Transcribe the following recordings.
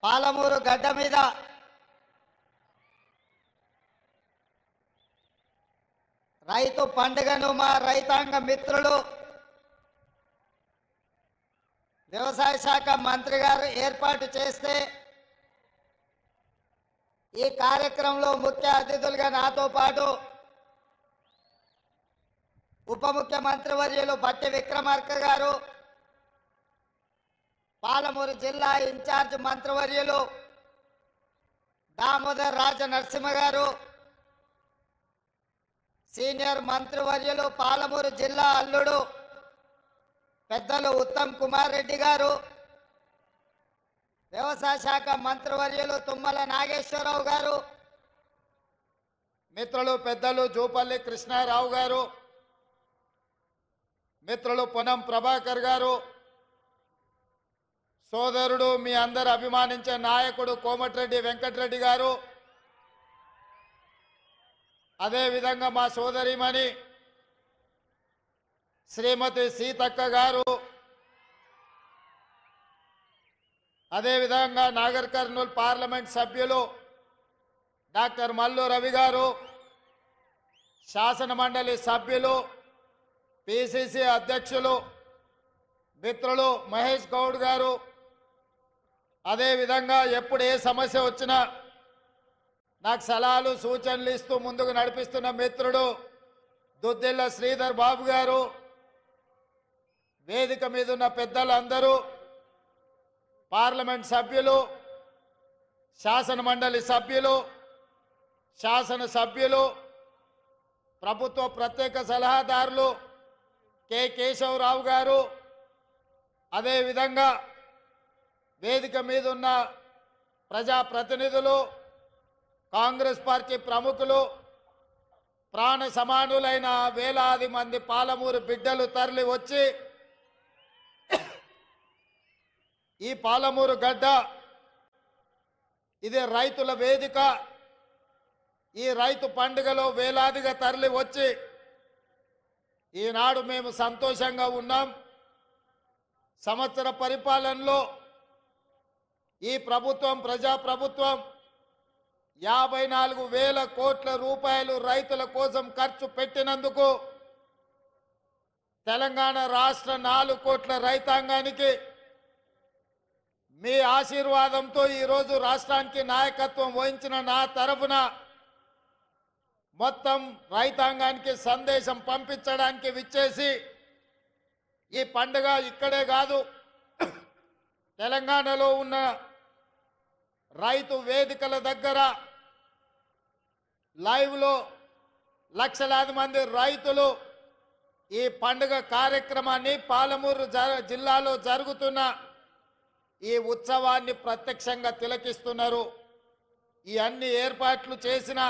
పాలమూరు గడ్డ మీద రైతు పండుగను మా రైతాంగ మిత్రులు వ్యవసాయ శాఖ మంత్రి గారు ఏర్పాటు చేస్తే ఈ కార్యక్రమంలో ముఖ్య అతిథులుగా నాతో పాటు ఉప ముఖ్యమంత్రి వర్యులు భట్టి విక్రమార్క గారు, పాలమూరు జిల్లా ఇన్ఛార్జ్ మంత్రివర్యులు దామోదర్ రాజ నరసింహ గారు, సీనియర్ మంత్రివర్యులు పాలమూరు జిల్లా అల్లుడు పెద్దలు ఉత్తమ్ కుమార్ రెడ్డి గారు, వ్యవసాయ శాఖ మంత్రివర్యులు తుమ్మల నాగేశ్వరరావు గారు, మిత్రులు పెద్దలు జూపల్లి కృష్ణారావు గారు, మిత్రులు పొన్నం ప్రభాకర్ గారు, సోదరుడు మీ అందరు అభిమానించే నాయకుడు కోమటిరెడ్డి వెంకటరెడ్డి గారు, అదేవిధంగా మా సోదరిమణి శ్రీమతి సీతక్క గారు, అదేవిధంగా నాగర్ కర్నూలు పార్లమెంట్ సభ్యులు డాక్టర్ మల్లు రవి గారు, శాసన మండలి సభ్యులు పిసిసి అధ్యక్షులు మిత్రులు మహేష్ గౌడ్ గారు, అదేవిధంగా ఎప్పుడు ఏ సమస్య వచ్చినా నాకు సలహాలు సూచనలు ఇస్తూ ముందుకు నడిపిస్తున్న మిత్రుడు దుద్దిల్ల శ్రీధర్ బాబు గారు, వేదిక మీద ఉన్న పెద్దలందరూ, పార్లమెంట్ సభ్యులు, శాసన మండలి సభ్యులు, శాసన సభ్యులు, ప్రభుత్వ ప్రత్యేక సలహాదారులు కె కేశవరావు గారు, అదేవిధంగా వేదిక మీద ఉన్న ప్రజాప్రతినిధులు, కాంగ్రెస్ పార్టీ ప్రముఖులు, ప్రాణ సమానులైన వేలాది మంది పాలమూరు బిడ్డలు తరలి వచ్చి ఈ పాలమూరు గడ్డ ఇది రైతుల వేదిక. ఈ రైతు పండుగలో వేలాదిగా తరలి వచ్చి ఈనాడు మేము సంతోషంగా ఉన్నాం. సంవత్సర పరిపాలనలో ఈ ప్రభుత్వం ప్రజాప్రభుత్వం 54,000 కోట్ల రూపాయలు రైతుల కోసం ఖర్చు పెట్టినందుకు తెలంగాణ రాష్ట్ర 4 కోట్ల రైతాంగానికి మీ ఆశీర్వాదంతో ఈరోజు రాష్ట్రానికి నాయకత్వం వహించిన నా తరఫున మొత్తం రైతాంగానికి సందేశం పంపించడానికి విచ్చేసి ఈ పండుగ ఇక్కడే కాదు తెలంగాణలో ఉన్న రైతు వేదికల దగ్గర లైవ్లో లక్షలాది మంది రైతులు ఈ పండుగ కార్యక్రమాన్ని పాలమూరు జిల్లాలో జరుగుతున్న ఈ ఉత్సవాన్ని ప్రత్యక్షంగా తిలకిస్తున్నారు. ఈ అన్ని ఏర్పాట్లు చేసిన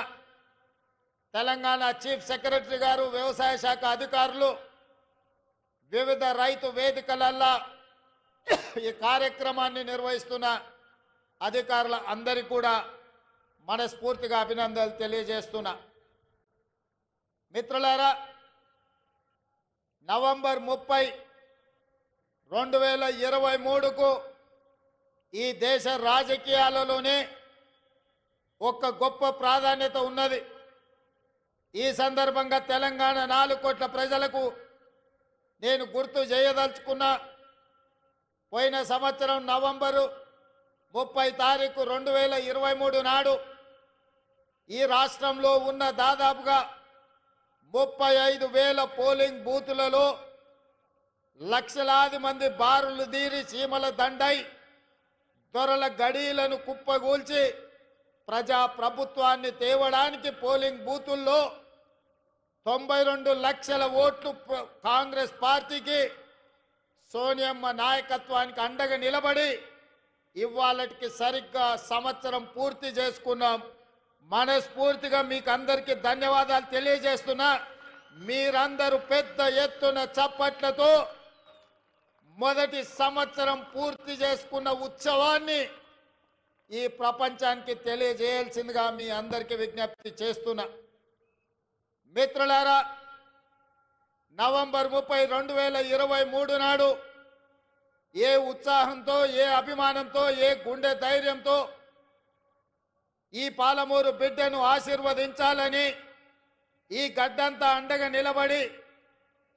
తెలంగాణ చీఫ్ సెక్రటరీ గారు, వ్యవసాయ శాఖ అధికారులు, వివిధ రైతు వేదికలల్లో ఈ కార్యక్రమాన్ని నిర్వహిస్తున్న అధికారుల అందరికీ కూడా మనస్ఫూర్తిగా అభినందనలు తెలియజేస్తున్నా. మిత్రులారా, నవంబర్ 30, 2023కు ఈ దేశ రాజకీయాలలోనే ఒక గొప్ప ప్రాధాన్యత ఉన్నది. ఈ సందర్భంగా తెలంగాణ 4 కోట్ల ప్రజలకు నేను గుర్తు చేయదలుచుకున్నా. పోయిన సంవత్సరం నవంబరు 30 తారీఖు 2023 నాడు ఈ రాష్ట్రంలో ఉన్న దాదాపుగా 35,000 పోలింగ్ బూతులలో లక్షలాది మంది బారులు తీరి సీమల దండై దొరల గడీలను కుప్పగూల్చి ప్రజా ప్రభుత్వాన్ని తేవడానికి పోలింగ్ బూతుల్లో 92 లక్షల ఓట్లు కాంగ్రెస్ పార్టీకి, సోనియమ్మ నాయకత్వానికి అండగా నిలబడి ఇవాళకి సరిగ్గా సంవత్సరం పూర్తి చేసుకున్నాం. మనస్ఫూర్తిగా మీకు అందరికీ ధన్యవాదాలు తెలియజేస్తున్నా. మీరందరూ పెద్ద ఎత్తున చప్పట్లతో మొదటి సంవత్సరం పూర్తి చేసుకున్న ఉత్సవాన్ని ఈ ప్రపంచానికి తెలియజేయాల్సిందిగా మీ అందరికీ విజ్ఞప్తి చేస్తున్నా. మిత్రులారా, నవంబర్ 30, 2023 నాడు ఏ ఉత్సాహంతో, ఏ అభిమానంతో, ఏ గుండె ధైర్యంతో ఈ పాలమూరు బిడ్డను ఆశీర్వదించాలని ఈ గడ్డంతా అండగా నిలబడి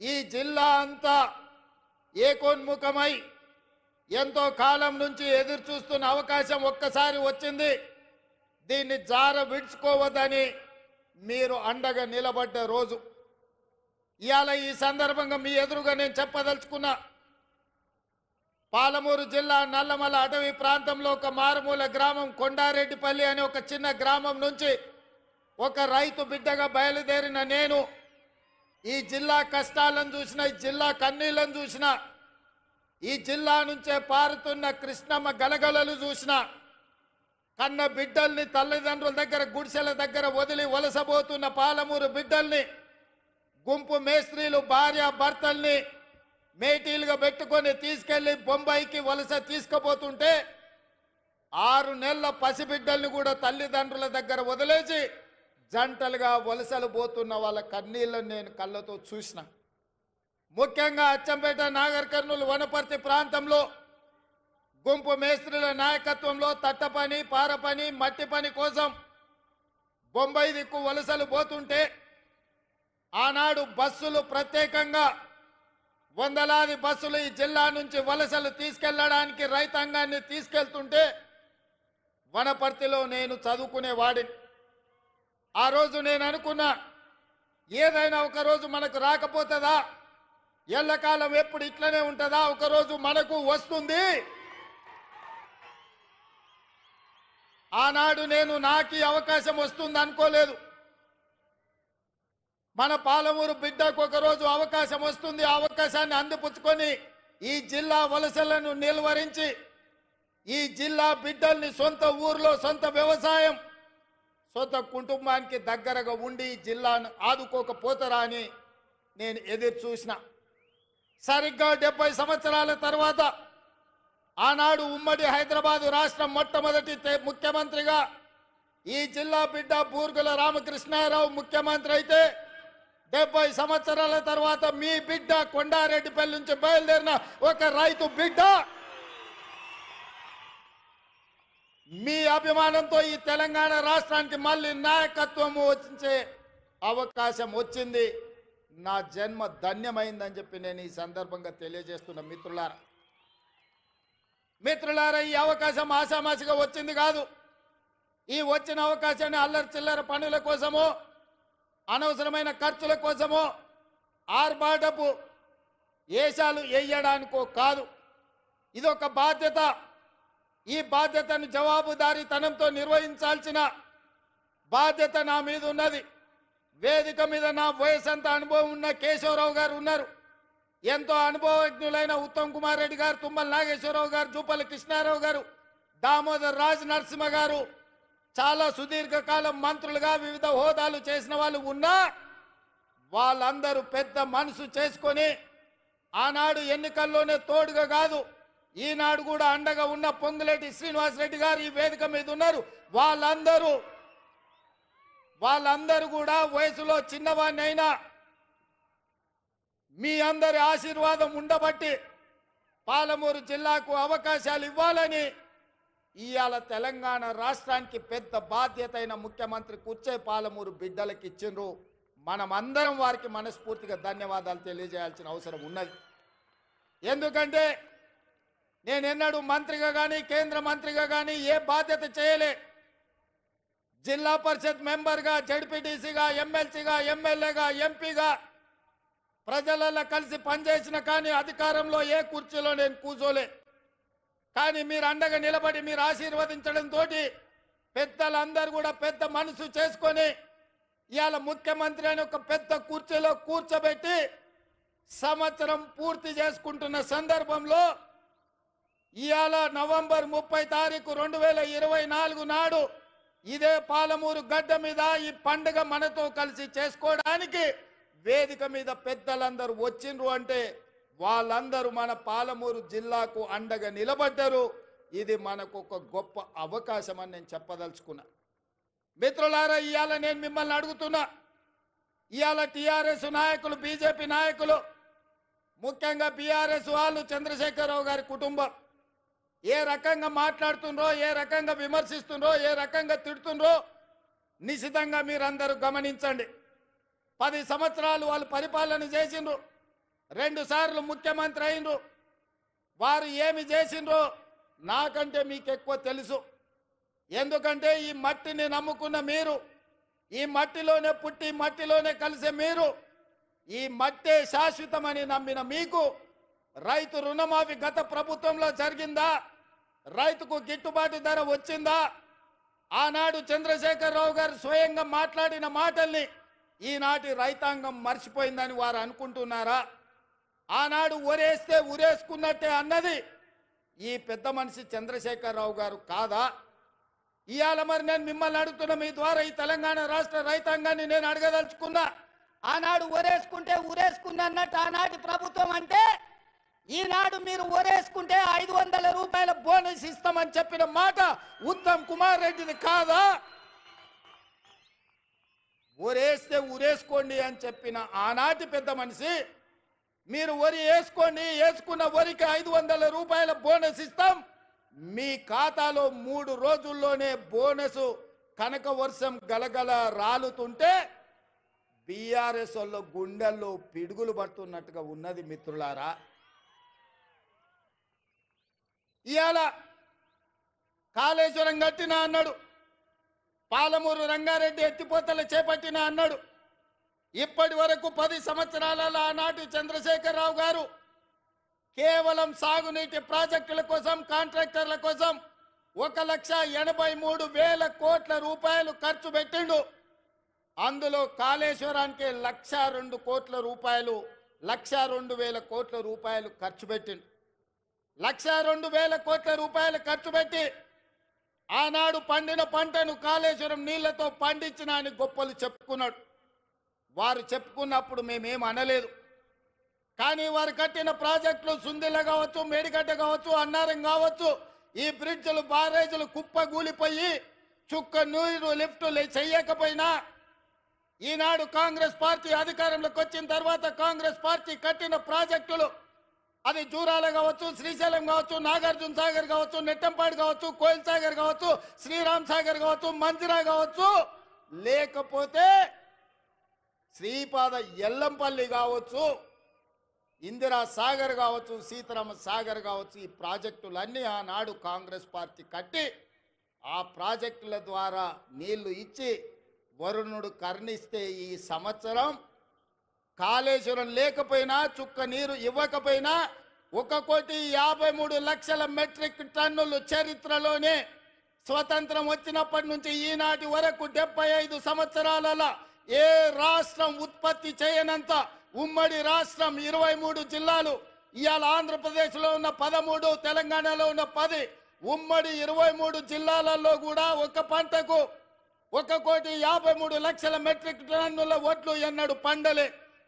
ఈ జిల్లా అంతా ఏకోన్ముఖమై ఎంతో కాలం నుంచి ఎదురు చూస్తున్న అవకాశం ఒక్కసారి వచ్చింది. దీన్ని జార విడుచుకోవద్దని మీరు అండగా నిలబడ్డ రోజు ఇవాళ. ఈ సందర్భంగా మీ ఎదురుగా నేను చెప్పదలుచుకున్నా, పాలమూరు జిల్లా నల్లమల అటవీ ప్రాంతంలో ఒక మారుమూల గ్రామం కొండారెడ్డిపల్లి అనే ఒక చిన్న గ్రామం నుంచి ఒక రైతు బిడ్డగా బయలుదేరిన నేను ఈ జిల్లా కష్టాలను చూసిన, ఈ జిల్లా కన్నీళ్లను చూసిన, ఈ జిల్లా నుంచే పారుతున్న కృష్ణమ్మ గలగలలు చూసిన, కన్న బిడ్డల్ని తల్లిదండ్రుల దగ్గర గుడిసెల దగ్గర వదిలి వలసబోతున్న పాలమూరు బిడ్డల్ని గుంపు మేస్త్రీలు భార్య భర్తల్ని మేటీలుగా పెట్టుకొని తీసుకెళ్లి బొంబాయికి వలస తీసుకుపోతుంటే 6 నెలల పసిబిడ్డల్ని కూడా తల్లిదండ్రుల దగ్గర వదిలేసి జంటలుగా వలసలు పోతున్న వాళ్ళ కన్నీళ్లను నేను కళ్ళతో చూసిన. ముఖ్యంగా అచ్చంపేట, నాగర్ కర్నూలు, వనపర్తి ప్రాంతంలో గుంపు మేస్త్రీల నాయకత్వంలో తట్ట పని, పార పని, మట్టి పని కోసం బొంబాయి దిక్కు వలసలు పోతుంటే ఆనాడు బస్సులు ప్రత్యేకంగా వందలాది బస్సులు ఈ జిల్లా నుంచి వలసలు తీసుకెళ్లడానికి రైతాంగాన్ని తీసుకెళ్తుంటే వనపర్తిలో నేను చదువుకునేవాడిని. ఆ రోజు నేను అనుకున్నా, ఏదైనా ఒకరోజు మనకు రాకపోతుందా, ఎల్లకాలం ఎప్పుడు ఇట్లనే ఉంటుందా, ఒకరోజు మనకు వస్తుంది. ఆనాడు నేను నాకు అవకాశం వస్తుంది అనుకోలేదు. మన పాలమూరు బిడ్డకు ఒకరోజు అవకాశం వస్తుంది. ఆ అవకాశాన్ని అందిపుచ్చుకొని ఈ జిల్లా వలసలను నిలువరించి ఈ జిల్లా బిడ్డల్ని సొంత ఊర్లో సొంత వ్యవసాయం, సొంత కుటుంబానికి దగ్గరగా ఉండి ఈ జిల్లాను ఆదుకోకపోతారా అని నేను ఎదురు చూసిన. సరిగ్గా 70 సంవత్సరాల తర్వాత ఆనాడు ఉమ్మడి హైదరాబాదు రాష్ట్రం మొట్టమొదటి ముఖ్యమంత్రిగా ఈ జిల్లా బిడ్డ బూర్గుల రామకృష్ణారావు ముఖ్యమంత్రి అయితే 70 సంవత్సరాల తర్వాత మీ బిడ్డ కొండారెడ్డిపల్లి నుంచి బయలుదేరిన ఒక రైతు బిడ్డ మీ అభిమానంతో ఈ తెలంగాణ రాష్ట్రానికి మళ్ళీ నాయకత్వం వచ్చే అవకాశం వచ్చింది. నా జన్మ ధన్యమైందని చెప్పి నేను ఈ సందర్భంగా తెలియజేస్తున్న మిత్రులారా, ఈ అవకాశం ఆషామాషిగా వచ్చింది కాదు. ఈ వచ్చిన అవకాశాన్ని అల్లరి చిల్లర పనుల కోసమో, అనవసరమైన ఖర్చుల కోసమో, ఆర్భాటపు ఏషాలు వేయడానికో కాదు. ఇదొక బాధ్యత. ఈ బాధ్యతను జవాబుదారీతనంతో నిర్వహించాల్సిన బాధ్యత నా మీద ఉన్నది. వేదిక మీద నా వయసంత అనుభవం ఉన్న కేశవరావు గారు ఉన్నారు. ఎంతో అనుభవజ్ఞులైన ఉత్తమ్ కుమార్ రెడ్డి గారు, తుమ్మల నాగేశ్వరరావు గారు, జూపల్లి కృష్ణారావు గారు, దామోదర్ రాజ్ నరసింహ గారు చాలా సుదీర్ఘకాలం మంత్రులుగా వివిధ హోదాలు చేసిన వాళ్ళు ఉన్నా వాళ్ళందరూ పెద్ద మనసు చేసుకొని ఆనాడు ఎన్నికల్లోనే తోడుగా కాదు, ఈనాడు కూడా అండగా ఉన్న పొంగులేటి శ్రీనివాసరెడ్డి గారు ఈ వేదిక మీద ఉన్నారు. వాళ్ళందరూ కూడా వయసులో చిన్నవాడిని అయినా మీ అందరి ఆశీర్వాదం ఉండబట్టి పాలమూరు జిల్లాకు అవకాశాలు ఇవ్వాలని ఇవాళ తెలంగాణ రాష్ట్రానికి పెద్ద బాధ్యత అయిన ముఖ్యమంత్రి కూర్చే పాలమూరు బిడ్డలకు ఇచ్చిండ్రు. మనమందరం వారికి మనస్ఫూర్తిగా ధన్యవాదాలు తెలియజేయాల్సిన అవసరం ఉన్నది. ఎందుకంటే నేనెన్నడూ మంత్రిగా కానీ కేంద్ర మంత్రిగా కానీ ఏ బాధ్యత చేయలే. జిల్లా పరిషత్ మెంబర్గా, జడ్పీటీసీగా, ఎమ్మెల్సీగా, ఎమ్మెల్యేగా, ఎంపీగా ప్రజలలో కలిసి పనిచేసిన కానీ అధికారంలో ఏ కుర్చీలో నేను కూర్చోలే. కానీ మీరు అండగా నిలబడి మీరు ఆశీర్వదించడంతో పెద్దలందరూ కూడా పెద్ద మనసు చేసుకొని ఇవాళ ముఖ్యమంత్రి అని ఒక పెద్ద కుర్చీలో కూర్చోబెట్టి సంవత్సరం పూర్తి చేసుకుంటున్న సందర్భంలో ఇవాళ నవంబర్ 30 తారీఖు 2024 నాడు ఇదే పాలమూరు గడ్డ మీద ఈ పండుగ మనతో కలిసి చేసుకోవడానికి వేదిక మీద పెద్దలందరూ వచ్చిండ్రు అంటే వాళ్ళందరూ మన పాలమూరు జిల్లాకు అండగా నిలబడ్డారు. ఇది మనకు ఒక గొప్ప అవకాశం అని నేను చెప్పదలుచుకున్నా. మిత్రులారా, ఇవాళ నేను మిమ్మల్ని అడుగుతున్నా, ఇవాళ టీఆర్ఎస్ నాయకులు, బీజేపీ నాయకులు ముఖ్యంగా బీఆర్ఎస్ వాళ్ళు చంద్రశేఖరరావు గారి కుటుంబం ఏ రకంగా మాట్లాడుతుండ్రో, ఏ రకంగా విమర్శిస్తుండ్రో, ఏ రకంగా తిడుతుండ్రో నిశితంగా మీరందరూ గమనించండి. 10 సంవత్సరాలు వాళ్ళు పరిపాలన చేసిండ్రు, 2 సార్లు ముఖ్యమంత్రి అయినరు. వారు ఏమి చేసిండ్రో నాకంటే మీకు ఎక్కువ తెలుసు. ఎందుకంటే ఈ మట్టిని నమ్ముకున్న మీరు, ఈ మట్టిలోనే పుట్టి మట్టిలోనే కలిసే మీరు, ఈ మట్టే శాశ్వతమని నమ్మిన మీకు రైతు రుణమాఫీ గత ప్రభుత్వంలో జరిగిందా? రైతుకు గిట్టుబాటు ధర వచ్చిందా? ఆనాడు చంద్రశేఖరరావు గారు స్వయంగా మాట్లాడిన మాటల్ని ఈనాటి రైతాంగం మర్చిపోయిందని వారు అనుకుంటున్నారా? ఆనాడు ఒరేస్తే ఉరేసుకున్నట్టే అన్నది ఈ పెద్ద మనిషి చంద్రశేఖరరావు గారు కాదా? ఇవాళ మరి నేను మిమ్మల్ని అడుగుతున్నా, మీ ద్వారా ఈ తెలంగాణ రాష్ట్ర రైతాంగాన్ని నేను అడగదలుచుకున్నా. ఆనాడు ఒరేసుకుంటే ఉరేసుకున్నట్టు ఆనాటి ప్రభుత్వం అంటే, ఈనాడు మీరు ఒరేసుకుంటే 500 రూపాయల బోనస్ ఇస్తామని చెప్పిన మాట ఉత్తమ్ కుమార్ రెడ్డిది కాదా? ఒరేస్తే ఉరేసుకోండి అని చెప్పిన ఆనాటి పెద్ద మనిషి, మీరు వరి వేసుకోండి, వేసుకున్న వరికి 500 రూపాయల బోనస్ ఇస్తాం, మీ ఖాతాలో 3 రోజుల్లోనే బోనస్ కనక వర్షం గలగల రాలుతుంటే బీఆర్ఎస్ వాళ్ళ గుండెల్లో పిడుగులు పడుతున్నట్టుగా ఉన్నది మిత్రులారా. ఇవాళ కాళేశ్వరం కట్టినా అన్నాడు, పాలమూరు రంగారెడ్డి ఎత్తిపోతలు చేపట్టినా అన్నాడు. ఇప్పటి వరకు 10 సంవత్సరాలలో ఆనాటి చంద్రశేఖరరావు గారు కేవలం సాగునీటి ప్రాజెక్టుల కోసం, కాంట్రాక్టర్ల కోసం 1,83,000 కోట్ల రూపాయలు ఖర్చు పెట్టిండు. అందులో కాళేశ్వరానికి 1,02 కోట్ల రూపాయలు, 1,02,000 కోట్ల రూపాయలు ఖర్చు పెట్టిండు. 1,02,000 కోట్ల రూపాయలు ఖర్చు పెట్టి ఆనాడు పండిన పంటను కాళేశ్వరం నీళ్లతో పండించిన అని గొప్పలు చెప్పుకున్నాడు. వారు చెప్పుకున్నప్పుడు మేమేం అనలేదు. కానీ వారు కట్టిన ప్రాజెక్టులు సుందిల కావచ్చు, మేడిగడ్డ కావచ్చు, అన్నారం కావచ్చు, ఈ బ్రిడ్జ్లు బారేజీలు కుప్పగూలిపోయి చుక్క నీరు లిఫ్టులు చెయ్యకపోయినా, ఈనాడు కాంగ్రెస్ పార్టీ అధికారంలోకి వచ్చిన తర్వాత కాంగ్రెస్ పార్టీ కట్టిన ప్రాజెక్టులు, అది జూరాల కావచ్చు, శ్రీశైలం కావచ్చు, నాగార్జున సాగర్ కావచ్చు, నెట్టంపాడు కావచ్చు, కోయిల్ సాగర్ కావచ్చు, శ్రీరామ్ సాగర్ కావచ్చు, మంజిరా కావచ్చు, లేకపోతే శ్రీపాద ఎల్లంపల్లి కావచ్చు, ఇందిరా సాగర్ కావచ్చు, సీతారామ సాగర్ కావచ్చు, ఈ ప్రాజెక్టులన్నీ ఆనాడు కాంగ్రెస్ పార్టీ కట్టి ఆ ప్రాజెక్టుల ద్వారా నీళ్లు ఇచ్చి వరుణుడు కర్ణిస్తే ఈ సంవత్సరం కాళేశ్వరం లేకపోయినా, చుక్క నీరు ఇవ్వకపోయినా 1,53,00,000 మెట్రిక్ టన్నులు చరిత్రలోనే స్వతంత్రం వచ్చినప్పటి నుంచి ఈనాటి వరకు 75 సంవత్సరాలలో ఏ రాష్ట్రం ఉత్పత్తి చేయనంత ఉమ్మడి రాష్ట్రం 23 జిల్లాలు. ఇవాళ ఆంధ్రప్రదేశ్లో ఉన్న 13, తెలంగాణలో ఉన్న 10, ఉమ్మడి 23 జిల్లాలలో కూడా ఒక పంటకు 1,53,00,000 మెట్రిక్ టన్నుల వడ్లు ఎన్నడు పండలే.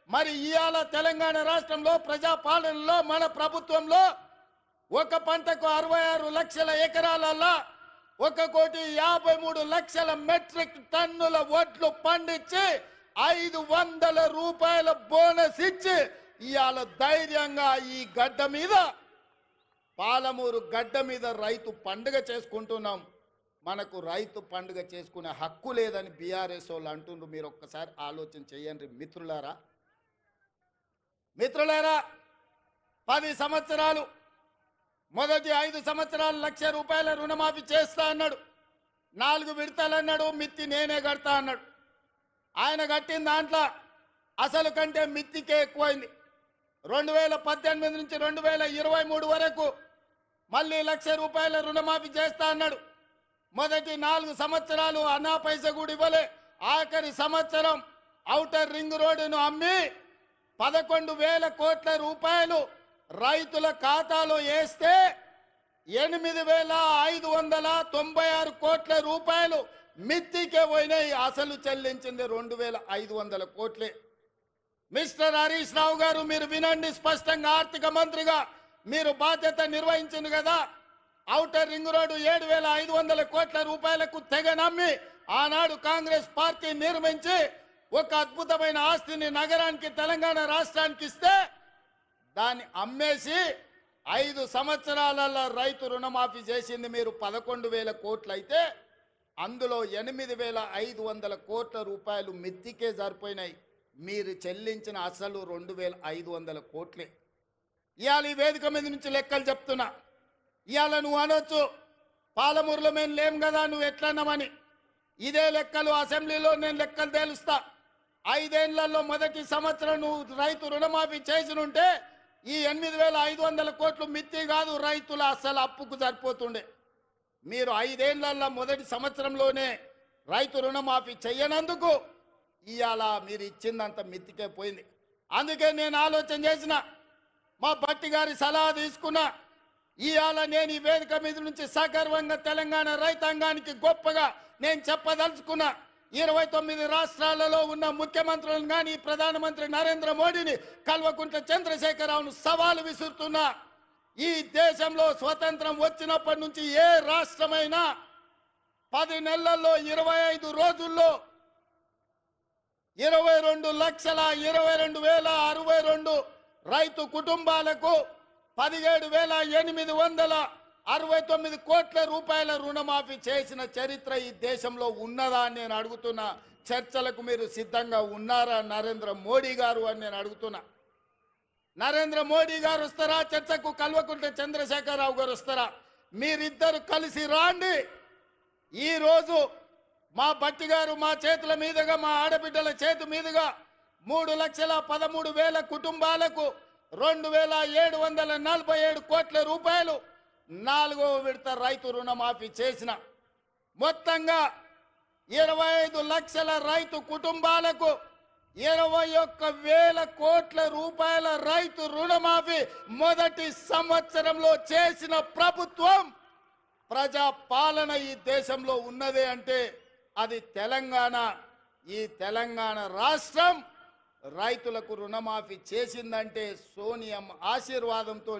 మరి ఇవాళ తెలంగాణ రాష్ట్రంలో ప్రజాపాలనలో మన ప్రభుత్వంలో ఒక పంటకు 66 లక్షల ఎకరాలలో 1,53,00,000 మెట్రిక్ టన్నుల వడ్లు పండించి 500 రూపాయల బోనస్ ఇచ్చి ఇవాళ ధైర్యంగా ఈ గడ్డ మీద, పాలమూరు గడ్డ మీద రైతు పండుగ చేసుకుంటున్నాం. మనకు రైతు పండుగ చేసుకునే హక్కు లేదని బీఆర్ఎస్ వాళ్ళు అంటుండ్రు. మీరు ఒక్కసారి ఆలోచన చేయండి మిత్రులారా. 10 సంవత్సరాలు, మొదటి 5 సంవత్సరాలు 1,00,000 రూపాయల రుణమాఫీ చేస్తా అన్నాడు. 4 విడతలు అన్నాడు, మిత్తి నేనే కడతా అన్నాడు. ఆయన కట్టిన దాంట్లో అసలు కంటే మిత్తికే ఎక్కువైంది. 2018 నుంచి 2023 వరకు మళ్ళీ 1,00,000 రూపాయల రుణమాఫీ చేస్తా అన్నాడు. మొదటి 4 సంవత్సరాలు అన్నా పైసా కూడా ఇవ్వలే. ఆఖరి సంవత్సరం ఔటర్ రింగ్ రోడ్డును అమ్మి 11,000 కోట్ల రూపాయలు రైతుల ఖాతాలో వేస్తే 8,596 కోట్ల రూపాయలు మిత్తికే పోయినాయి. అసలు చెల్లించింది 2,500 కోట్లే. మిస్టర్ హరీష్ రావు గారు, మీరు వినండి స్పష్టంగా. ఆర్థిక మంత్రిగా మీరు బాధ్యత నిర్వహించింది కదా. ఔటర్ రింగ్ రోడ్డు 7,500 కోట్ల రూపాయలకు తెగ నమ్మి ఆనాడు కాంగ్రెస్ పార్టీ నిర్మించి ఒక అద్భుతమైన ఆస్తిని నగరానికి, తెలంగాణ రాష్ట్రానికి ఇస్తే దాన్ని అమ్మేసి 5 సంవత్సరాలలో రైతు రుణమాఫీ చేసింది మీరు 11,000 కోట్లు అయితే అందులో 8,500 కోట్ల రూపాయలు మిత్తికే సరిపోయినాయి. మీరు చెల్లించిన అసలు 2,500 కోట్లే. ఇవాళ ఈ వేదిక మీద నుంచి లెక్కలు చెప్తున్నా. ఇవాళ నువ్వు అనొచ్చు పాలమూరులో మేము లేం కదా నువ్వు ఎట్లన్నామని. ఇదే లెక్కలు అసెంబ్లీలో నేను లెక్కలు తేలుస్తా. 5 ఏళ్లలో మొదటి సంవత్సరం నువ్వు రైతు రుణమాఫీ చేసినుంటే ఈ 8,500 కోట్లు మిత్తి కాదు, రైతుల అసలు అప్పుకు సరిపోతుండే. మీరు 5 ఏళ్లలో మొదటి సంవత్సరంలోనే రైతు రుణమాఫీ చెయ్యనందుకు ఇవాళ మీరు ఇచ్చిందంత మిత్తికే పోయింది. అందుకే నేను ఆలోచన చేసిన, మా భట్టి గారి సలహా తీసుకున్నా. ఇవాళ నేను ఈ వేదిక మీద నుంచి సగర్వంగా తెలంగాణ రైతాంగానికి గొప్పగా నేను చెప్పదలుచుకున్నా. 29 రాష్ట్రాలలో ఉన్న ముఖ్యమంత్రులను కానీ ప్రధానమంత్రి నరేంద్ర మోడీని, కల్వకుంట్ల చంద్రశేఖరరావును సవాలు విసురుతున్నా. ఈ దేశంలో స్వతంత్రం వచ్చినప్పటి నుంచి ఏ రాష్ట్రమైనా 10 నెలల్లో 25 రోజుల్లో 22,22,062 రైతు కుటుంబాలకు 17,869 కోట్ల రూపాయల రుణమాఫీ చేసిన చరిత్ర ఈ దేశంలో ఉన్నదా అని నేను అడుగుతున్నా. చర్చలకు మీరు సిద్ధంగా ఉన్నారా నరేంద్ర మోడీ గారు అని నేను అడుగుతున్నా. నరేంద్ర మోడీ గారు వస్తారా చర్చకు? కల్వకుంట్ల చంద్రశేఖరరావు గారు వస్తారా? మీరిద్దరు కలిసి రాండి. ఈరోజు మా భట్టి గారు మా చేతుల మీదుగా, మా ఆడబిడ్డల చేతి మీదుగా 3,13,000 కుటుంబాలకు 2,747 కోట్ల రూపాయలు 4వ విడత రైతు రుణమాఫీ చేసిన. మొత్తంగా 25 లక్షల రైతు కుటుంబాలకు 21,000 కోట్ల రూపాయల రైతు రుణమాఫీ మొదటి సంవత్సరంలో చేసిన ప్రభుత్వం, ప్రజా పాలన ఈ దేశంలో ఉన్నదే అంటే అది తెలంగాణ. ఈ తెలంగాణ రాష్ట్రం రైతులకు రుణమాఫీ చేసిందంటే సోనియమ్మ ఆశీర్వాదంతో,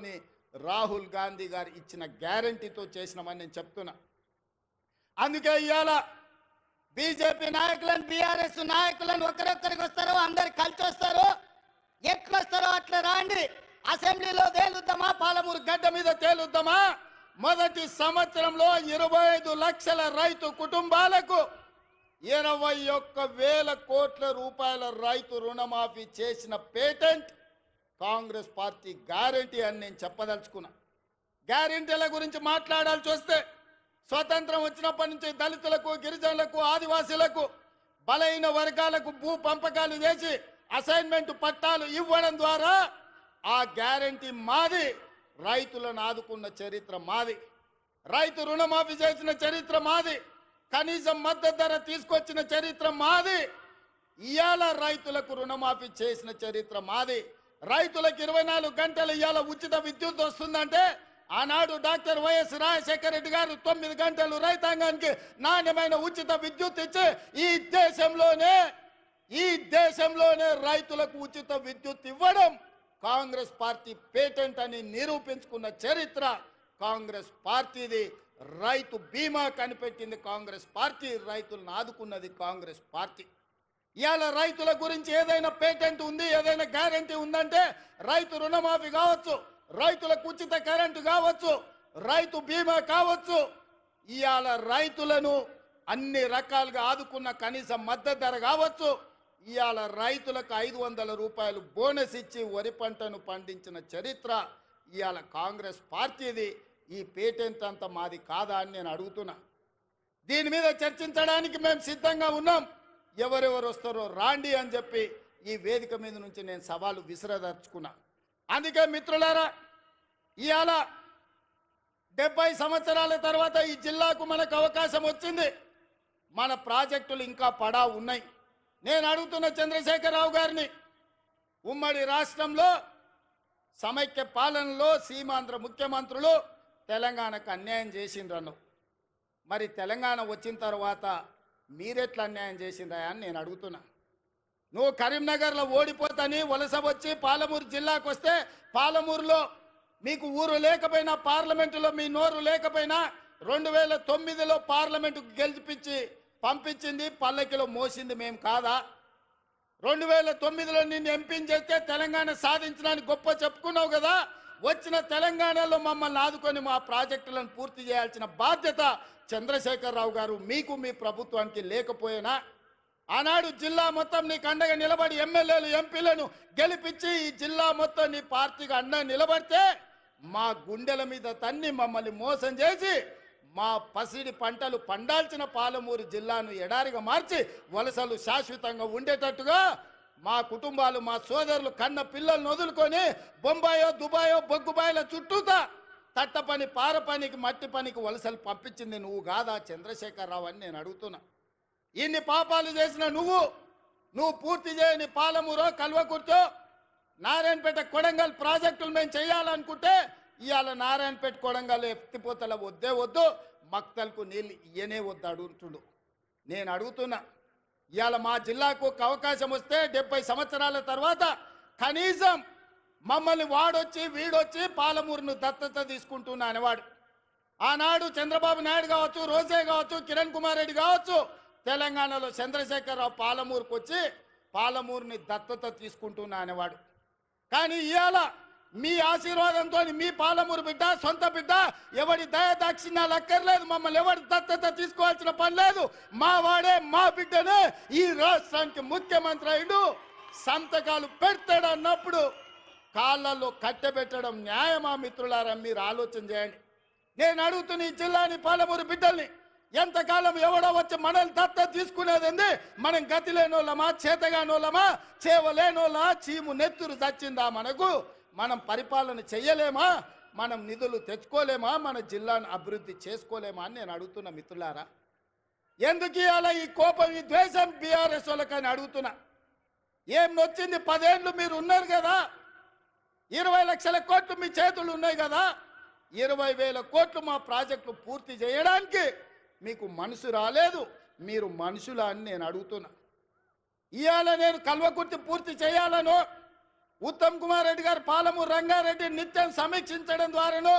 రాహుల్ గాంధీ గారు ఇచ్చిన గ్యారంటీతో చేసినామని నేను చెప్తున్నా. అందుకే ఇవాళ బీజేపీ నాయకులను, బీఆర్ఎస్ నాయకులను ఒకరొక్కరికి వస్తారో అందరు కలిసి వస్తారో, ఎట్లొస్తారో అట్లా రాండి. అసెంబ్లీలో తేలుద్దామా, పాలమూరు గడ్డ మీద తేలుద్దామా? మొదటి సంవత్సరంలో 25 లక్షల రైతు కుటుంబాలకు 21,000 కోట్ల రూపాయల రైతు రుణమాఫీ చేసిన పేటెంట్ కాంగ్రెస్ పార్టీ గ్యారంటీ అని నేను చెప్పదలుచుకున్నా. గ్యారంటీల గురించి మాట్లాడాల్సి వస్తే, స్వతంత్రం వచ్చినప్పటి నుంచి దళితులకు, గిరిజనులకు, ఆదివాసీలకు, బలైన వర్గాలకు భూ పంపకాలు చేసి అసైన్మెంట్ పట్టాలు ఇవ్వడం ద్వారా ఆ గ్యారంటీ మాది. రైతులను ఆదుకున్న చరిత్ర మాది. రైతు రుణమాఫీ చేసిన చరిత్ర మాది. కనీసం మద్దతు ధర తీసుకొచ్చిన చరిత్ర మాది. ఇవాళ రైతులకు రుణమాఫీ చేసిన చరిత్ర మాది. రైతులకు 24 గంటలు ఇవాళ ఉచిత విద్యుత్ వస్తుందంటే ఆనాడు డాక్టర్ వైఎస్ రాజశేఖర రెడ్డి గారు 9 గంటలు రైతాంగానికి నాణ్యమైన ఉచిత విద్యుత్ ఇచ్చి ఈ దేశంలోనే రైతులకు ఉచిత విద్యుత్ ఇవ్వడం కాంగ్రెస్ పార్టీ పేటెంట్ అని నిరూపించుకున్న చరిత్ర కాంగ్రెస్ పార్టీది. రైతు బీమా కనిపెట్టింది కాంగ్రెస్ పార్టీ. రైతులను ఆదుకున్నది కాంగ్రెస్ పార్టీ. ఇవాళ రైతుల గురించి ఏదైనా పేటెంట్ ఉంది, ఏదైనా గ్యారంటీ ఉందంటే రైతు రుణమాఫీ కావచ్చు, రైతులకు ఉచిత కరెంటు కావచ్చు, రైతు బీమా కావచ్చు. ఇవాళ రైతులను అన్ని రకాలుగా ఆదుకున్న కనీస మద్దతు ధర కావచ్చు. ఇవాళ రైతులకు 500 రూపాయలు బోనస్ ఇచ్చి వరి పంటను పండించిన చరిత్ర ఇవాళ కాంగ్రెస్ పార్టీది. ఈ పేటెంట్ అంతా మాది కాదా అని నేను అడుగుతున్నా. దీని మీద చర్చించడానికి మేము సిద్ధంగా ఉన్నాం. ఎవరెవరు వస్తారో రాండి అని చెప్పి ఈ వేదిక మీద నుంచి నేను సవాలు విసిరదర్చుకున్నా. అందుకే మిత్రులారా, ఇవాళ 70 సంవత్సరాల తర్వాత ఈ జిల్లాకు మనకు అవకాశం వచ్చింది. మన ప్రాజెక్టులు ఇంకా పడా ఉన్నాయి. నేను అడుగుతున్న చంద్రశేఖరరావు గారిని, ఉమ్మడి రాష్ట్రంలో సమైక్య పాలనలో సీమాంధ్ర ముఖ్యమంత్రులు తెలంగాణకు అన్యాయం చేసిండ్రను. మరి తెలంగాణ వచ్చిన తర్వాత మీరెట్లా అన్యాయం చేసిండ్రా అని నేను అడుగుతున్నా. నువ్వు కరీంనగర్లో ఓడిపోతాని వలస వచ్చి పాలమూరు జిల్లాకు వస్తే, పాలమూరులో మీకు ఊరు లేకపోయినా, పార్లమెంటులో మీ నోరు లేకపోయినా 2009లో పార్లమెంటుకు గెలిపించి పంపించింది, పల్లకిలో మోసింది మేము కాదా? 2009లో నిన్ను ఎంపీని చేస్తే తెలంగాణ సాధించడానికి గొప్ప చెప్పుకున్నావు కదా. వచ్చిన తెలంగాణలో మమ్మల్ని ఆదుకొని మా ప్రాజెక్టులను పూర్తి చేయాల్సిన బాధ్యత చంద్రశేఖరరావు గారు మీకు మీ ప్రభుత్వానికి లేకపోయినా ఆనాడు జిల్లా మొత్తం నీకు అండగా నిలబడి ఎమ్మెల్యేలు ఎంపీలను గెలిపించి ఈ జిల్లా మొత్తం నీ పార్టీకి అండగా నిలబడితే మా గుండెల మీద తన్ని మమ్మల్ని మోసం చేసి మా పసిడి పంటలు పండాల్సిన పాలమూరు జిల్లాను ఎడారిగా మార్చి వలసలు శాశ్వతంగా ఉండేటట్టుగా మా కుటుంబాలు మా సోదరులు కన్న పిల్లలను వదులుకొని బొంబాయో దుబాయో బొగ్గుబాయిల చుట్టూతా తట్ట పని పార పనికి మట్టి పనికి వలసలు పంపించింది నువ్వు కాదా చంద్రశేఖరరావు అని నేను అడుగుతున్నా. ఇన్ని పాపాలు చేసిన నువ్వు పూర్తి చేయని పాలమూరో కల్వకుర్తో నారాయణపేట కొడంగల్ ప్రాజెక్టులు మేము చేయాలనుకుంటే ఇవాళ నారాయణపేట కొడంగల్ ఎత్తిపోతల వద్దే వద్దు, మక్తల్కు నీళ్ళు ఇయ్యనే వద్దు అడుగుతుండు. నేను అడుగుతున్నా, ఇవాళ మా జిల్లాకు ఒక అవకాశం వస్తే 70 సంవత్సరాల తర్వాత కనీసం మమ్మల్ని వాడొచ్చి వీడొచ్చి పాలమూరును దత్తత తీసుకుంటున్నా అనేవాడు. ఆనాడు చంద్రబాబు నాయుడు కావచ్చు, రోజే కావచ్చు, కిరణ్ కుమార్ రెడ్డి కావచ్చు, తెలంగాణలో చంద్రశేఖరరావు పాలమూరుకు వచ్చి పాలమూరుని దత్తత తీసుకుంటున్నా అనేవాడు. కానీ ఇవాళ మీ ఆశీర్వాదంతో మీ పాలమూరు బిడ్డ సొంత బిడ్డ ఎవడి దయదాక్షిణ్యాలు అక్కర్లేదు, మమ్మల్ని ఎవరి దత్తత తీసుకోవాల్సిన పని లేదు, మా వాడే మా బిడ్డనే ఈ రాష్ట్రానికి ముఖ్యమంత్రి అయ్యిండు, సంతకాలు పెడతాడు అన్నప్పుడు కాళ్ళల్లో కట్టెబెట్టడం న్యాయమా మిత్రులారా? మీరు ఆలోచన చేయండి. నేను అడుగుతున్న ఈ జిల్లాని పాలమూరు బిడ్డల్ని ఎంతకాలం ఎవడో వచ్చి మనల్ని దత్త తీసుకునేది? మనం గతి లేనోళ్ళమా, చేతగానోళ్ళమా, చేవలేనోళ్ళ చీము నెత్తురు చచ్చిందా మనకు? మనం పరిపాలన చెయ్యలేమా? మనం నిధులు తెచ్చుకోలేమా? మన జిల్లాను అభివృద్ధి చేసుకోలేమా అని నేను అడుగుతున్నా మిత్రులారా. ఎందుకు ఇవాళ ఈ కోపం, ఈ ద్వేషం బీఆర్ఎస్ వాళ్ళకని అడుగుతున్నా. ఏం నొచ్చింది? 10 ఏళ్ళు మీరు ఉన్నారు కదా, 20 లక్షల కోట్లు మీ చేతులు ఉన్నాయి కదా, 20,000 కోట్లు మా ప్రాజెక్టులు పూర్తి చేయడానికి మీకు మనసు రాలేదు. మీరు మనుషులా అని నేను అడుగుతున్నా. ఇవాళ నేను కల్వకుర్తి పూర్తి చేయాలను ఉత్తమ్ కుమార్ రెడ్డి గారు పాలమూరు రంగారెడ్డి నిత్యం సమీక్షించడం ద్వారాను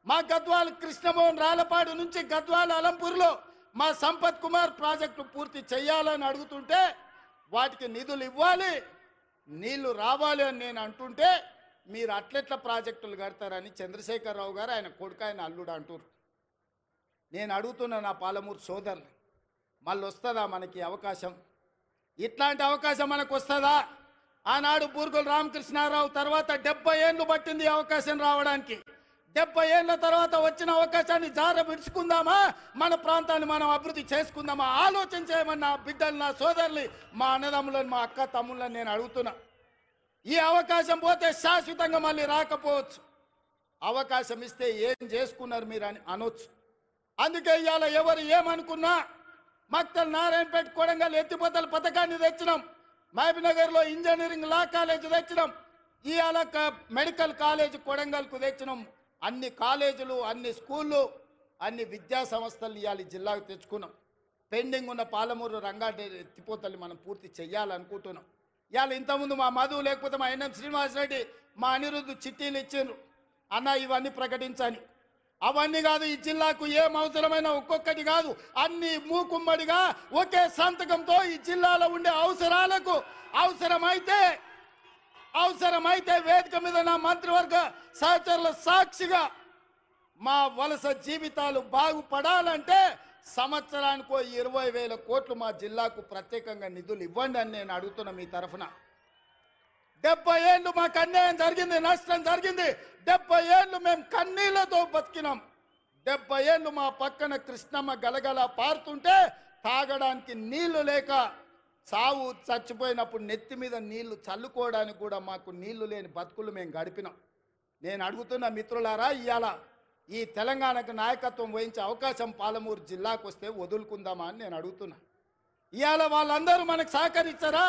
మా గద్వాల కృష్ణమోహన్ రాలపాడు నుంచి గద్వాల అలంపూర్లో మా సంపత్ కుమార్ ప్రాజెక్టు పూర్తి చేయాలని అడుగుతుంటే వాటికి నిధులు ఇవ్వాలి, నీళ్లు రావాలి అని నేను అంటుంటే మీరు అట్లెట్ల ప్రాజెక్టులు కడతారని చంద్రశేఖరరావు గారు ఆయన కొడుకు ఆయన అల్లుడు అంటారు. నేను అడుగుతున్నా నా పాలమూరు సోదరులు, మళ్ళీ వస్తుందా మనకి అవకాశం? ఇట్లాంటి అవకాశం మనకు వస్తుందా? ఆనాడు బూర్గుల రామకృష్ణారావు తర్వాత 70 ఏళ్ళు పట్టింది అవకాశం రావడానికి. 70 ఏళ్ళ తర్వాత వచ్చిన అవకాశాన్ని జార విడుచుకుందామా? మన ప్రాంతాన్ని మనం అభివృద్ధి చేసుకుందామా? ఆలోచన చేయమని నా బిడ్డలు, నా సోదరులు, మా అన్నదమ్ములను, మా అక్క తమ్ముళ్ళని నేను అడుగుతున్నా. ఈ అవకాశం పోతే శాశ్వతంగా మళ్ళీ రాకపోవచ్చు. అవకాశం ఇస్తే ఏం చేసుకున్నారు మీరు అని అనొచ్చు. అందుకే ఇవాళ ఎవరు ఏమనుకున్నా మక్తల్ నారాయణపేట కొడంగల్ ఎత్తిపోతల పథకాన్ని తెచ్చినాం, మహబూబ్నగర్లో ఇంజనీరింగ్ లా కాలేజ్ తెచ్చినాం, ఇవాళ మెడికల్ కాలేజ్ కొడంగల్కు తెచ్చినాం. అన్ని కాలేజీలు, అన్ని స్కూళ్ళు, అన్ని విద్యా సంస్థలు ఇవాళ జిల్లాకు తెచ్చుకున్నాం. పెండింగ్ ఉన్న పాలమూరు రంగారెడ్డి ఎత్తిపోతలు మనం పూర్తి చేయాలనుకుంటున్నాం. ఇవాళ ఇంతకుముందు మా మధు లేకపోతే మా ఎన్ఎం శ్రీనివాసరెడ్డి, మా అనిరుద్ధు చిట్టీలు ఇచ్చిండ్రు, అన్న ఇవన్నీ ప్రకటించని. అవన్నీ కాదు, ఈ జిల్లాకు ఏం అవసరమైన ఒక్కొక్కటి కాదు, అన్ని మూకుమ్మడిగా ఒకే సంతకంతో ఈ జిల్లాలో ఉండే అవసరాలకు అవసరమైతే వేదిక మీద నా మంత్రివర్గ సహచరుల సాక్షిగా మా వలస జీవితాలు బాగుపడాలంటే సంవత్సరానికో 20,000 కోట్లు మా జిల్లాకు ప్రత్యేకంగా నిధులు ఇవ్వండి అని నేను అడుగుతున్నా మీ తరఫున. 70 ఏళ్ళు మాకు అన్యాయం జరిగింది, నష్టం జరిగింది. 70 ఏళ్ళు మేము కన్నీళ్లతో బతికినాం. 70 ఏళ్ళు మా పక్కన కృష్ణమ్మ గలగల పారుతుంటే తాగడానికి నీళ్లు లేక సావు చచ్చిపోయినప్పుడు నెత్తి మీద నీళ్లు చల్లుకోవడానికి కూడా మాకు నీళ్లు లేని బతుకులు మేము గడిపినాం. నేను అడుగుతున్న మిత్రులారా, ఇవాళ ఈ తెలంగాణకు నాయకత్వం వహించే అవకాశం పాలమూరు జిల్లాకు వస్తే వదులుకుందామా అని నేను అడుగుతున్నా. ఇవాళ వాళ్ళందరూ మనకు సహకరించారా?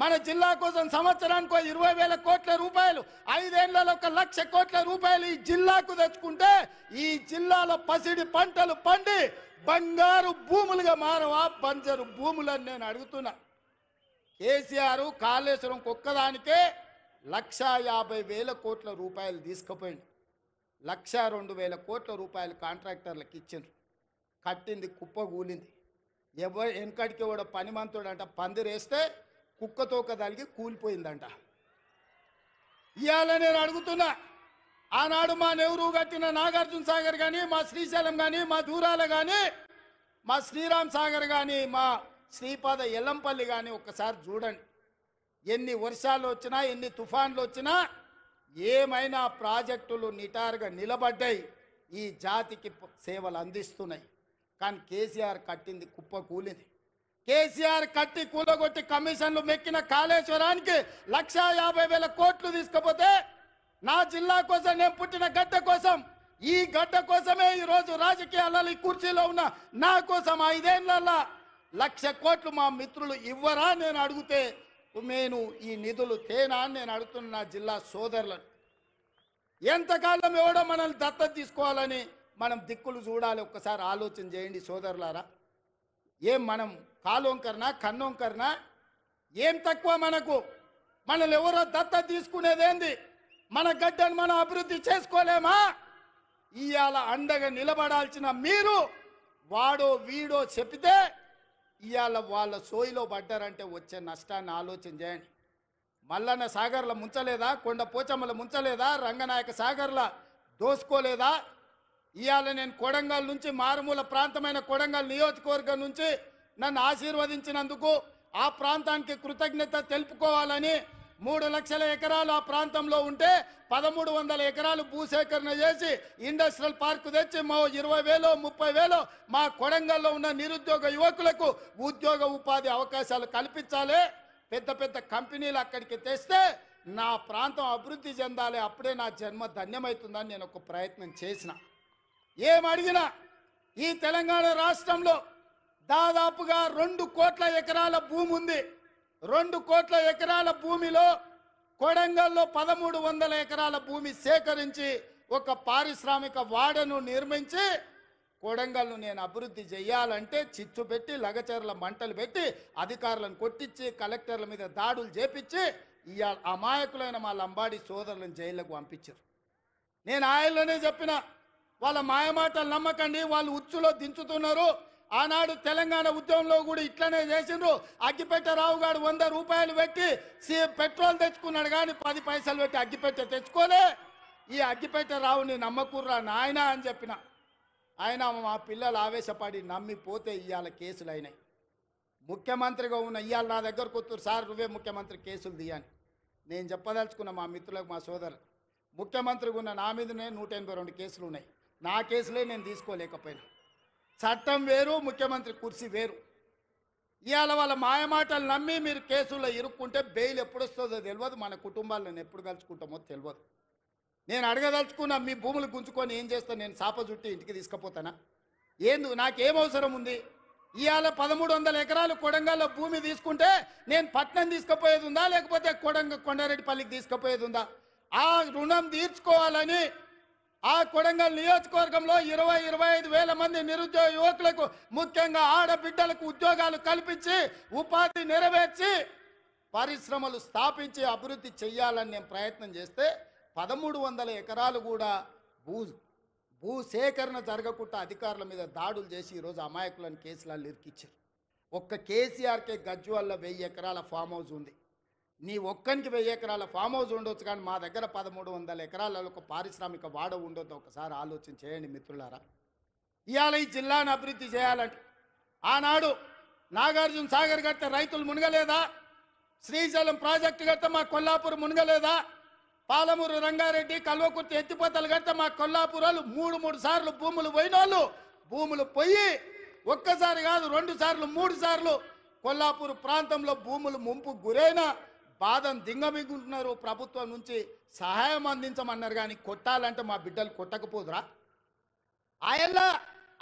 మన జిల్లా కోసం సంవత్సరానికి 20,000 కోట్ల రూపాయలు, 5 ఏళ్లలో 1,00,000 కోట్ల రూపాయలు ఈ జిల్లాకు తెచ్చుకుంటే ఈ జిల్లాలో పసిడి పంటలు పండి బంగారు భూములుగా మారవా బంజరు భూములని నేను అడుగుతున్నా. కేసీఆర్ కాళేశ్వరం ఒక్కదానికే 1,50,000 కోట్ల రూపాయలు తీసుకుపోయింది. 1,02,000 కోట్ల రూపాయలు కాంట్రాక్టర్లకు ఇచ్చిండ్రు. కట్టింది కుప్ప కూలింది. వెనకడికి కూడా పనిమంతుడు అంట పందిరేస్తే కుక్కతోక తలిగి కూలిపోయిందంట. ఇవాళ నేను అడుగుతున్నా, ఆనాడు మా నెహ్రూ కట్టిన నాగార్జున సాగర్ కానీ, మా శ్రీశైలం కానీ, మా దూరాల కానీ, మా శ్రీరామ్ సాగర్ కానీ, మా శ్రీపాద ఎల్లంపల్లి కానీ ఒక్కసారి చూడండి. ఎన్ని వర్షాలు వచ్చినా, ఎన్ని తుఫాన్లు వచ్చినా ఏమైనా ప్రాజెక్టులు నిటారుగా నిలబడ్డాయి, ఈ జాతికి సేవలు అందిస్తున్నాయి. కానీ కేసీఆర్ కట్టింది కుప్ప కూలింది. కేసీఆర్ కట్టి కూలగొట్టి కమిషన్లు మెక్కిన కాళేశ్వరానికి 1,50,000 కోట్లు తీసుకపోతే, నా జిల్లా కోసం, నేను పుట్టిన గడ్డ కోసం, ఈ గడ్డ కోసమే ఈరోజు రాజకీయాలలో ఈ కుర్చీలో ఉన్న నా కోసం 5 ఏళ్లలో 1,00,000 కోట్లు మా మిత్రులు ఇవ్వరా నేను అడిగితే, నేను ఈ నిధులు తేనా అని నేను అడుగుతున్న నా జిల్లా సోదరులను. ఎంతకాలం ఎవడో మనల్ని దత్తత తీసుకోవాలని మనం దిక్కులు చూడాలి. ఒక్కసారి ఆలోచన చేయండి సోదరులారా. ఏం మనం కాలోంకరనా కన్నోంకరనా? ఏం తక్కువ మనకు? మనల్ని ఎవరో దత్తత తీసుకునేదేంది? మన గడ్డను మనం అభివృద్ధి చేసుకోలేమా? ఇవాళ అండగా నిలబడాల్సిన మీరు వాడో వీడో చెప్తే ఇవాళ వాళ్ళ సోయిలో పడ్డారంటే వచ్చే నష్టాన్ని ఆలోచన చేయండి. మల్లన్న సాగర్ల ముంచలేదా? కొండ పోచమ్మల ముంచలేదా? రంగనాయక సాగర్ల దోసుకోలేదా? ఇవాళ నేను కొడంగల్ నుంచి, మారుమూల ప్రాంతమైన కొడంగల్ నియోజకవర్గం నుంచి నన్ను ఆశీర్వదించినందుకు ఆ ప్రాంతానికి కృతజ్ఞత తెలుపుకోవాలని 3 లక్షల ఎకరాలు ఆ ప్రాంతంలో ఉంటే 1,300 ఎకరాలు భూసేకరణ చేసి ఇండస్ట్రియల్ పార్కు తెచ్చి 20,000 30,000 మా కొడంగల్లో ఉన్న నిరుద్యోగ యువకులకు ఉద్యోగ ఉపాధి అవకాశాలు కల్పించాలి. పెద్ద పెద్ద కంపెనీలు అక్కడికి తెస్తే నా ప్రాంతం అభివృద్ధి చెందాలి. అప్పుడే నా జన్మ ధన్యమవుతుందని నేను ఒక ప్రయత్నం చేసిన. ఏమడిగినా ఈ తెలంగాణ రాష్ట్రంలో దాదాపుగా 2 కోట్ల ఎకరాల భూమి ఉంది. 2 కోట్ల ఎకరాల భూమిలో కొడంగల్లో 1,300 ఎకరాల భూమి సేకరించి ఒక పారిశ్రామిక వాడను నిర్మించి కొడంగల్ను నేను అభివృద్ధి చేయాలంటే చిచ్చు పెట్టి, లగచర్ల మంటలు పెట్టి, అధికారులను కొట్టించి, కలెక్టర్ల మీద దాడులు చేపించి ఇవాళ అమాయకులైన మా లంబాడి సోదరులను జైళ్లకు పంపించారు. నేను ఆయనలోనే చెప్పిన, వాళ్ళ మాయమాటలు నమ్మకండి, వాళ్ళు ఉచ్చులో దించుతున్నారు. ఆనాడు తెలంగాణ ఉద్యమంలో కూడా ఇట్లనే చేసిండ్రు. అగ్గిపెట్టె రావు గారు 100 రూపాయలు పెట్టి పెట్రోల్ తెచ్చుకున్నాడు, కానీ 10 పైసలు పెట్టి అగ్గిపెట్టె తెచ్చుకోలే. ఈ అగ్గిపెట్టె రావుని నమ్మకుర్రా నాయన అని చెప్పిన. ఆయన మా పిల్లలు ఆవేశపడి నమ్మిపోతే ఇవాళ కేసులు అయినాయి. ముఖ్యమంత్రిగా ఉన్న ఇవాళ నా దగ్గరకు వస్తారు, సార్ నువ్వే ముఖ్యమంత్రి కేసులు తీయని. నేను చెప్పదలుచుకున్న మా మిత్రులకు, మా సోదరులు, ముఖ్యమంత్రిగా ఉన్న నా మీదనే 182 కేసులు ఉన్నాయి. నా కేసులే నేను తీసుకోలేకపోయినా. చట్టం వేరు, ముఖ్యమంత్రి కుర్చీ వేరు. ఇవాళ వాళ్ళ మాయమాటలు నమ్మి మీరు కేసుల్లో ఇరుక్కుంటే బెయిల్ ఎప్పుడు వస్తుందో తెలియదు, మన కుటుంబాలను ఎప్పుడు కలుసుకుంటామో తెలియదు. నేను అడగదలుచుకున్నా, మీ భూములు గుంజుకొని ఏం చేస్తాను? నేను చాప చుట్టి ఇంటికి తీసుకుపోతానా? ఏందుకు? నాకేం అవసరం ఉంది? ఇవాళ 1,300 ఎకరాలు కొడంగల్లో భూమి తీసుకుంటే నేను పట్నం తీసుకుపోయేది ఉందా, లేకపోతే కొండారెడ్డిపల్లికి తీసుకుపోయేది ఉందా? ఆ రుణం తీర్చుకోవాలని ఆ కొడంగల్ నియోజకవర్గంలో 20-25 వేల మంది నిరుద్యోగ యువకులకు, ముఖ్యంగా ఆడబిడ్డలకు ఉద్యోగాలు కల్పించి, ఉపాధి నెరవేర్చి, పరిశ్రమలు స్థాపించి అభివృద్ధి చెయ్యాలని నేను ప్రయత్నం చేస్తే 1,300 ఎకరాలు కూడా భూసేకరణ జరగకుండా అధికారుల మీద దాడులు చేసి ఈరోజు అమాయకులను కేసులలో ఇరికిచ్చారు. ఒక్క కేసీఆర్కే గజ్వాల్లో 1000 ఎకరాల ఫామ్ హౌస్ ఉంది. నీ ఒక్కనికి 1000 ఎకరాల ఫామ్ హౌస్ ఉండొచ్చు, కానీ మా దగ్గర 1,300 ఎకరాలలో ఒక పారిశ్రామిక వాడ ఉండొద్దు. ఒకసారి ఆలోచన చేయండి మిత్రులారా. ఇవాళ ఈ జిల్లాను అభివృద్ధి చేయాలంటే ఆనాడు నాగార్జున సాగర్ కడితే రైతులు మునగలేదా? శ్రీశైలం ప్రాజెక్టు కడితే మా కొల్లాపూర్ మునగలేదా? పాలమూరు రంగారెడ్డి, కల్వకుర్తి ఎత్తిపోతలు కడితే మా కొల్లాపూరాలు 3 సార్లు భూములు పోయిన వాళ్ళు, భూములు పోయి ఒక్కసారి కాదు 2 సార్లు 3 సార్లు కొల్లాపూర్ ప్రాంతంలో భూములు ముంపు గురైన బాధను దింగమిగుంటున్నారు. ప్రభుత్వం నుంచి సహాయం అందించమన్నారు, కానీ కొట్టాలంటే మా బిడ్డలు కొట్టకపోదురా? ఆయన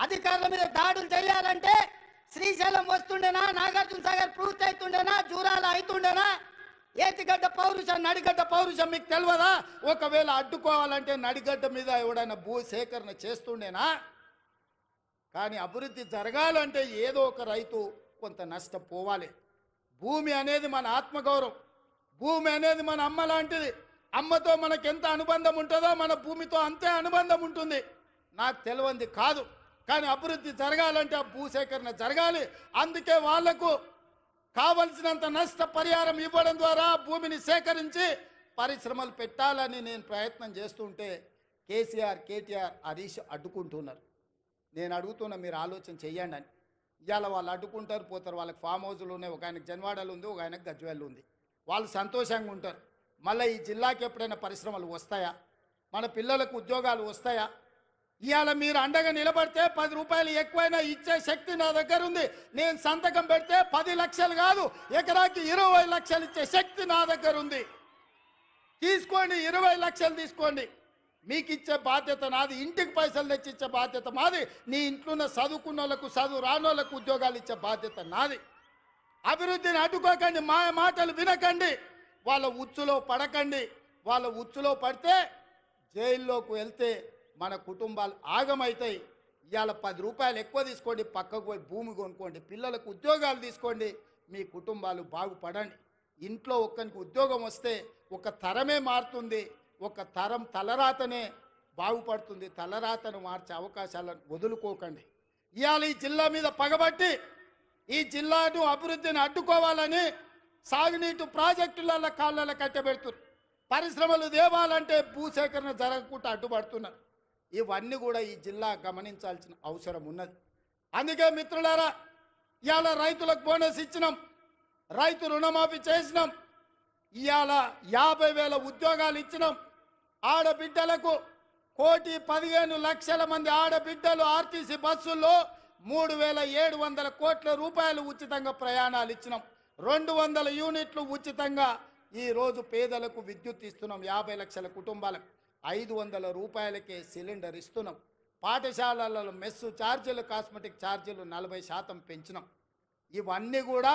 అధికారుల మీద దాడులు చేయాలంటే శ్రీశైలం వస్తుండేనా, నాగార్జున సాగర్ పూర్తి అవుతుండేనా, జూరాల అవుతుండేనా? ఏటిగడ్డ పౌరుషం, నడిగడ్డ పౌరుషం మీకు తెలియదా? ఒకవేళ అడ్డుకోవాలంటే నడిగడ్డ మీద ఎవడైనా భూ సేకరణ చేస్తుండేనా? కానీ అభివృద్ధి జరగాలంటే ఏదో ఒక రైతు కొంత నష్టపోవాలి. భూమి అనేది మన ఆత్మగౌరవం, భూమి అనేది మన అమ్మ లాంటిది. అమ్మతో మనకు ఎంత అనుబంధం ఉంటుందో మన భూమితో అంతే అనుబంధం ఉంటుంది. నాకు తెలియంది కాదు, కానీ అభివృద్ధి జరగాలంటే ఆ భూసేకరణ జరగాలి. అందుకే వాళ్లకు కావలసినంత నష్టపరిహారం ఇవ్వడం ద్వారా భూమిని సేకరించి పరిశ్రమలు పెట్టాలని నేను ప్రయత్నం చేస్తుంటే కేసీఆర్, కేటీఆర్, హరీష్ అడ్డుకుంటున్నారు. నేను అడుగుతున్నా, మీరు ఆలోచన చెయ్యండి అని. ఇవాళ వాళ్ళు అడ్డుకుంటారు, పోతారు. వాళ్ళకి ఫామ్ హౌజులు ఉన్నాయి. ఒక ఆయనకు జన్వాడలు ఉంది, ఒక ఆయనకు గజ్వేల్ ఉంది. వాళ్ళు సంతోషంగా ఉంటారు. మళ్ళీ ఈ జిల్లాకి ఎప్పుడైనా పరిశ్రమలు వస్తాయా? మన పిల్లలకు ఉద్యోగాలు వస్తాయా? ఇవాళ మీరు అండగా నిలబడితే 10 రూపాయలు ఎక్కువైనా ఇచ్చే శక్తి నా దగ్గర ఉంది. నేను సంతకం పెడితే 10 లక్షలు కాదు, ఎకరాకి 20 లక్షలు ఇచ్చే శక్తి నా దగ్గర ఉంది. తీసుకోండి, 20 లక్షలు తీసుకోండి. మీకు ఇచ్చే బాధ్యత నాది. ఇంటికి పైసలు తెచ్చి ఇచ్చే బాధ్యత మాది. నీ ఇంట్లో చదువుకున్న వాళ్ళకు, చదువు రానోళ్లకు ఉద్యోగాలు ఇచ్చే బాధ్యత నాది. అభివృద్ధిని అడ్డుకోకండి, మాయ మాటలు వినకండి, వాళ్ళ ఉచ్చులో పడకండి. వాళ్ళ ఉచ్చులో పడితే జైల్లోకి వెళ్తే మన కుటుంబాలు ఆగమవుతాయి. ఇవాళ 10 రూపాయలు ఎక్కువ తీసుకోండి, పక్కకు పోయి భూమి కొనుక్కోండి, పిల్లలకు ఉద్యోగాలు తీసుకోండి, మీ కుటుంబాలు బాగుపడండి. ఇంట్లో ఒక్కరికి ఉద్యోగం వస్తే ఒక తరమే మారుతుంది, ఒక తరం తలరాతనే బాగుపడుతుంది. తలరాతను మార్చే అవకాశాలను వదులుకోకండి. ఇవాళ ఈ జిల్లా మీద పగబట్టి ఈ జిల్లాను అభివృద్ధిని అడ్డుకోవాలని సాగునీటి ప్రాజెక్టుల కాళ్ళ కట్టబెడుతున్నారు. పరిశ్రమలు దేవాలంటే భూసేకరణ జరగకుండా అడ్డుపడుతున్నారు. ఇవన్నీ కూడా ఈ జిల్లా గమనించాల్సిన అవసరం ఉన్నది. అందుకే మిత్రులారా, ఇవాళ రైతులకు బోనస్ ఇచ్చినాం, రైతు రుణమాఫీ చేసినాం, ఇవాళ 50,000 ఉద్యోగాలు ఇచ్చినాం. ఆడబిడ్డలకు 1,15,00,000 మంది ఆడబిడ్డలు ఆర్టీసీ బస్సుల్లో 3,700 కోట్ల రూపాయలు ఉచితంగా ప్రయాణాలు ఇచ్చినాం. 200 యూనిట్లు ఉచితంగా ఈరోజు పేదలకు విద్యుత్ ఇస్తున్నాం. 50 లక్షల కుటుంబాలకు 500 రూపాయలకే సిలిండర్ ఇస్తున్నాం. పాఠశాలలలో మెస్సు ఛార్జీలు, కాస్మెటిక్ ఛార్జీలు 40% పెంచినాం. ఇవన్నీ కూడా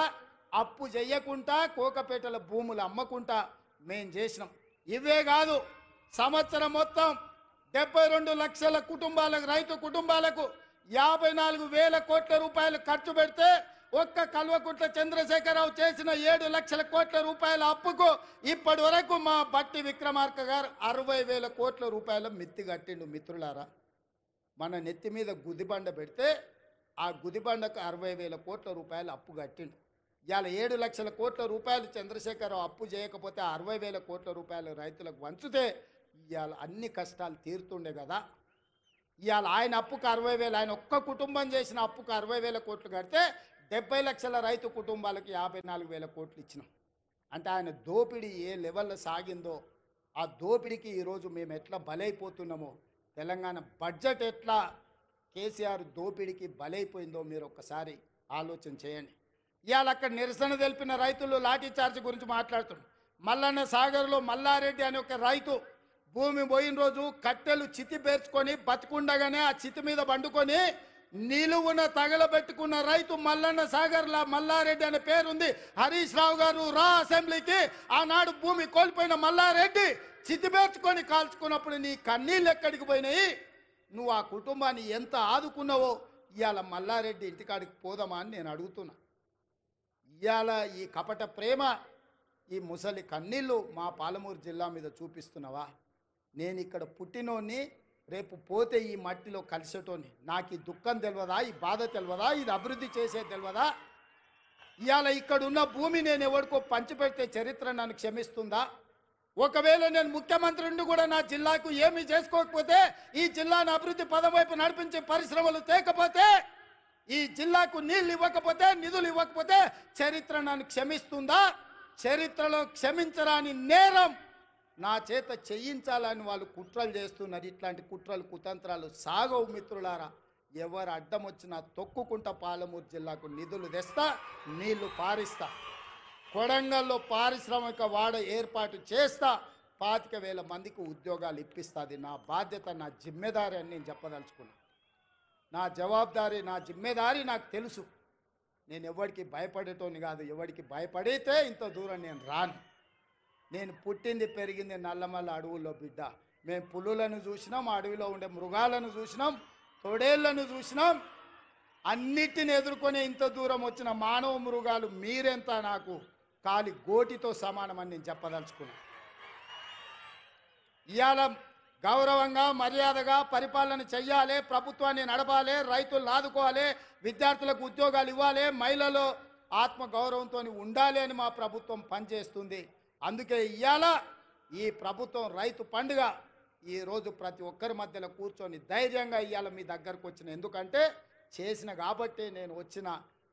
అప్పు చేయకుండా, కోకపేటల భూములు అమ్మకుండా మేం చేసినాం. ఇవే కాదు, సంవత్సరం మొత్తం 72 లక్షల కుటుంబాలకు, రైతు కుటుంబాలకు 54,000 కోట్ల రూపాయలు ఖర్చు పెడితే ఒక్క కల్వకుంట్ల చంద్రశేఖరరావు చేసిన 7 లక్షల కోట్ల రూపాయల అప్పుకు ఇప్పటి వరకు మా బట్టి విక్రమార్క గారు 60,000 కోట్ల రూపాయల మిత్తి కట్టిండు. మిత్రులారా, మన నెత్తి మీద గుదిబండ పెడితే ఆ గుదిబండకు 60,000 కోట్ల రూపాయలు అప్పు కట్టిండు. ఇవాళ 7 లక్షల కోట్ల రూపాయలు చంద్రశేఖరరావు అప్పు చేయకపోతే 60,000 కోట్ల రూపాయలు రైతులకు వంచితే ఇవాళ అన్ని కష్టాలు తీరుతుండే కదా. ఇవాళ ఆయన అప్పుకు 60,000, ఆయన ఒక్క కుటుంబం చేసిన అప్పుకు 60,000 కోట్లు కడితే 70 లక్షల రైతు కుటుంబాలకు 54,000 కోట్లు ఇచ్చినాం. అంటే ఆయన దోపిడీ ఏ లెవెల్లో సాగిందో, ఆ దోపిడీకి ఈరోజు మేము ఎట్లా బలైపోతున్నామో, తెలంగాణ బడ్జెట్ ఎట్లా కేసీఆర్ దోపిడీకి బలైపోయిందో మీరు ఒక్కసారి ఆలోచన చేయండి. ఇవాళ అక్కడ నిరసన తెలిపిన రైతులు లాఠీ చార్జ్ గురించి మాట్లాడుతున్నారు. మల్లన్న సాగర్లో మల్లారెడ్డి అనే ఒక రైతు భూమి పోయిన రోజు కట్టెలు చితి పేర్చుకొని బతుకుండగానే ఆ చితి మీద పండుకొని నిలువున తగలబెట్టుకున్న రైతు మల్లన్న సాగర్లా మల్లారెడ్డి అనే పేరుంది. హరీష్ రావు గారు రా అసెంబ్లీకి. ఆనాడు భూమి కోల్పోయిన మల్లారెడ్డి చితి పేర్చుకొని కాల్చుకున్నప్పుడు నీ కన్నీళ్ళు ఎక్కడికి పోయినాయి? నువ్వు ఆ కుటుంబాన్ని ఎంత ఆదుకున్నావో ఇవాళ మల్లారెడ్డి ఇంటికాడికి పోదామా అని నేను అడుగుతున్నా. ఇవాళ ఈ కపట ప్రేమ, ఈ ముసలి కన్నీళ్ళు మా పాలమూరు జిల్లా మీద చూపిస్తున్నావా? నేను ఇక్కడ పుట్టినోని, రేపు పోతే ఈ మట్టిలో కలిసేటోని. నాకు ఈ దుఃఖం తెలియదా? ఈ బాధ తెలియదా? ఇది అభివృద్ధి చేసేది తెలియదా? ఇవాళ ఇక్కడ ఉన్న భూమి నేను ఎవరికో పంచిపెడితే చరిత్ర నన్ను క్షమిస్తుందా? ఒకవేళ నేను ముఖ్యమంత్రి నుండి కూడా నా జిల్లాకు ఏమీ చేసుకోకపోతే, ఈ జిల్లాను అభివృద్ధి పదం వైపు నడిపించే పరిశ్రమలు తేకపోతే, ఈ జిల్లాకు నీళ్ళు ఇవ్వకపోతే, నిధులు ఇవ్వకపోతే చరిత్ర నన్ను క్షమిస్తుందా? చరిత్రలో క్షమించరాని నేరం నా చేత చేయించాలని వాళ్ళు కుట్రలు చేస్తున్నారు. ఇట్లాంటి కుట్రలు, కుతంత్రాలు సాగవు మిత్రులారా. ఎవరు అడ్డం వచ్చినా తొక్కుకుంటా పాలమూరు జిల్లాకు నిధులు తెస్తా, నీళ్లు పారిస్తా. కొడంగల్లో పారిశ్రామిక వాడ ఏర్పాటు చేస్తా, 25,000 మందికి ఉద్యోగాలు ఇప్పిస్తుంది. నా బాధ్యత, నా జిమ్మెదారి అని నేను చెప్పదలుచుకున్నా. నా జవాబుదారీ, నా జిమ్మెదారి నాకు తెలుసు. నేను ఎవరికి భయపడేటోని కాదు. ఎవరికి భయపడితే ఇంత దూరం నేను రాను. నేను పుట్టింది పెరిగింది నల్లమల్ల అడవుల్లో బిడ్డ. మేము పులులను చూసినాం, అడవిలో ఉండే మృగాలను చూసినాం, తొడేళ్లను చూసినాం. అన్నిటిని ఎదుర్కొనే ఇంత దూరం వచ్చిన మానవ మృగాలు మీరెంత నాకు కాలి గోటితో సమానమని నేను చెప్పదలుచుకున్నాను. ఇవాళ గౌరవంగా, మర్యాదగా పరిపాలన చెయ్యాలి, ప్రభుత్వాన్ని నడపాలి, రైతులు ఆదుకోవాలి, విద్యార్థులకు ఉద్యోగాలు ఇవ్వాలి, మహిళలు ఆత్మగౌరవంతో ఉండాలి అని మా ప్రభుత్వం పనిచేస్తుంది. అందుకే ఇవాళ ఈ ప్రభుత్వం రైతు పండుగ ఈరోజు ప్రతి ఒక్కరి మధ్యలో కూర్చొని ధైర్యంగా ఇవాళ మీ దగ్గరకు వచ్చిన. ఎందుకంటే చేసిన కాబట్టి నేను వచ్చిన.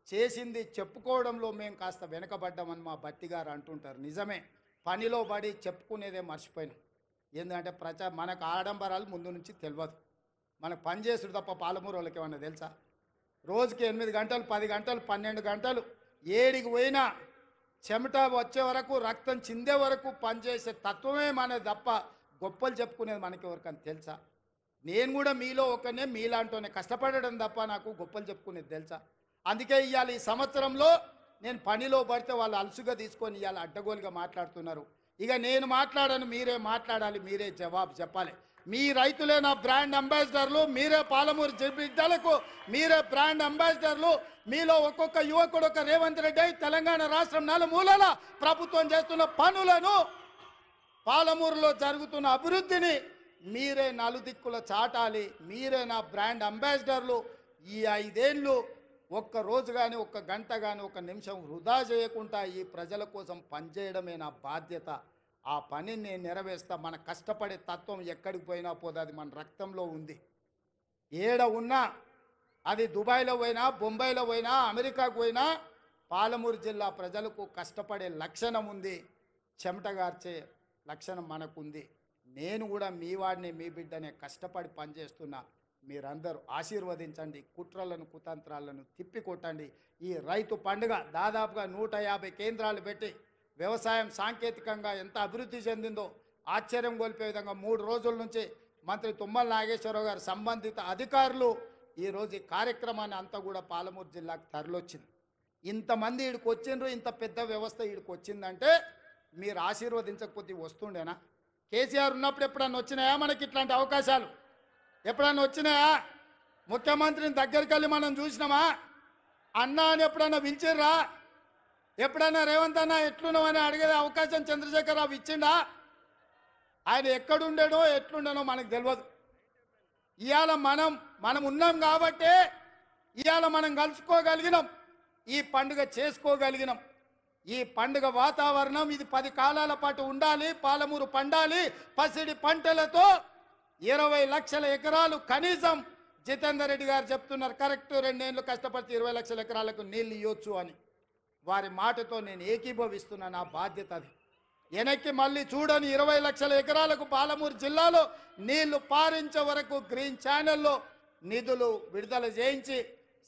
చేసింది చెప్పుకోవడంలో మేము కాస్త వెనకబడ్డామని మా బట్టి గారు అంటుంటారు. నిజమే, పనిలో పడి చెప్పుకునేదే మర్చిపోయినాం. ఎందుకంటే మనకు ఆడంబరాలు ముందు నుంచి తెలియదు. మనకు పని చేసుడు తప్ప పాలమూరు వాళ్ళకి ఏమన్నా తెలుసా? రోజుకి 8 గంటలు 10 గంటలు 12 గంటలు ఏడికి పోయినా చెమట వచ్చే వరకు రక్తం చిందే వరకు పనిచేసే తత్వమే మనది తప్ప గొప్పలు చెప్పుకునేది మనకి ఎవరికని తెలుసా? నేను కూడా మీలో ఒకనే మీలాంటోనే కష్టపడడం తప్ప నాకు గొప్పలు చెప్పుకునేది తెలుసా? అందుకే ఇవాళ ఈ సంవత్సరంలో నేను పనిలో పడితే వాళ్ళు అలసుగా తీసుకొని ఇవాళ అడ్డగోలుగా మాట్లాడుతున్నారు. ఇక నేను మాట్లాడను, మీరే మాట్లాడాలి, మీరే జవాబు చెప్పాలి. మీ రైతులే నా బ్రాండ్ అంబాసిడర్లు, మీరే పాలమూరు బిడ్డలకు మీరే బ్రాండ్ అంబాసిడర్లు. మీలో ఒక్కొక్క యువకుడు ఒక రేవంత్ రెడ్డి తెలంగాణ రాష్ట్రం నలుమూలల ప్రభుత్వం చేస్తున్న పనులను, పాలమూరులో జరుగుతున్న అభివృద్ధిని మీరే నలుదిక్కుల చాటాలి. మీరే నా బ్రాండ్ అంబాసిడర్లు. ఈ 5 ఏళ్ళు ఒక్క రోజు కానీ ఒక్క గంట కానీ ఒక నిమిషం వృధా చేయకుండా ఈ ప్రజల కోసం పనిచేయడమే నా బాధ్యత. ఆ పనిని నేను నెరవేర్స్తా. మన కష్టపడే తత్వం ఎక్కడికి పోయినా పోదు, అది మన రక్తంలో ఉంది. ఏడ ఉన్నా, అది దుబాయ్లో పోయినా, బొంబాయిలో పోయినా, అమెరికాకు పోయినా పాలమూరు జిల్లా ప్రజలకు కష్టపడే లక్షణం ఉంది, చెమటగార్చే లక్షణం మనకుంది. నేను కూడా మీ వాడిని, మీ బిడ్డనే, కష్టపడి పనిచేస్తున్నా. మీరందరూ ఆశీర్వదించండి, కుట్రలను కుతంత్రాలను తిప్పికొట్టండి. ఈ రైతు పండుగ దాదాపుగా 150 కేంద్రాలు పెట్టి వ్యవసాయం సాంకేతికంగా ఎంత అభివృద్ధి చెందిందో ఆశ్చర్యం గొలిపే విధంగా 3 రోజుల నుంచి మంత్రి తుమ్మల నాగేశ్వరరావు గారు సంబంధిత అధికారులు ఈరోజు ఈ కార్యక్రమాన్ని అంతా కూడా పాలమూరు జిల్లాకు తరలొచ్చింది. ఇంతమంది ఈడికి వచ్చిండ్రు, ఇంత పెద్ద వ్యవస్థ ఈడికి వచ్చిందంటే మీరు ఆశీర్వదించకపోతే వస్తుండేనా? కేసీఆర్ ఉన్నప్పుడు ఎప్పుడన్నా వచ్చినాయా మనకి ఇట్లాంటి అవకాశాలు? ఎప్పుడన్నా వచ్చినాయా? ముఖ్యమంత్రిని దగ్గరికి వెళ్ళి మనం చూసినామా? అన్నా అని ఎప్పుడన్నా పిలిచిర్రా? ఎప్పుడన్నా రేవంత్ అన్న ఎట్లున్నామని అడిగే అవకాశం చంద్రశేఖరరావు ఇచ్చిండా? ఆయన ఎక్కడుండేనో ఎట్లుండేనో మనకు తెలియదు. ఇవాళ మనం ఉన్నాం కాబట్టే ఇవాళ మనం కలుసుకోగలిగినాం, ఈ పండుగ చేసుకోగలిగినాం. ఈ పండుగ వాతావరణం ఇది 10 కాలాల పాటు ఉండాలి. పాలమూరు పండాలి పసిడి పంటలతో. 20 లక్షల ఎకరాలు కనీసం జితేందర్ రెడ్డి గారు చెప్తున్నారు, కరెక్ట్ 2 ఏళ్ళు కష్టపడితే 20 లక్షల ఎకరాలకు నీళ్ళు ఇవ్వచ్చు అని. వారి మాటతో నేను ఏకీభవిస్తున్నా. నా బాధ్యత అది. వెనక్కి మళ్ళీ చూడని 20 లక్షల ఎకరాలకు పాలమూరు జిల్లాలో నీళ్లు పారించే వరకు గ్రీన్ ఛానల్లో నిధులు విడుదల చేయించి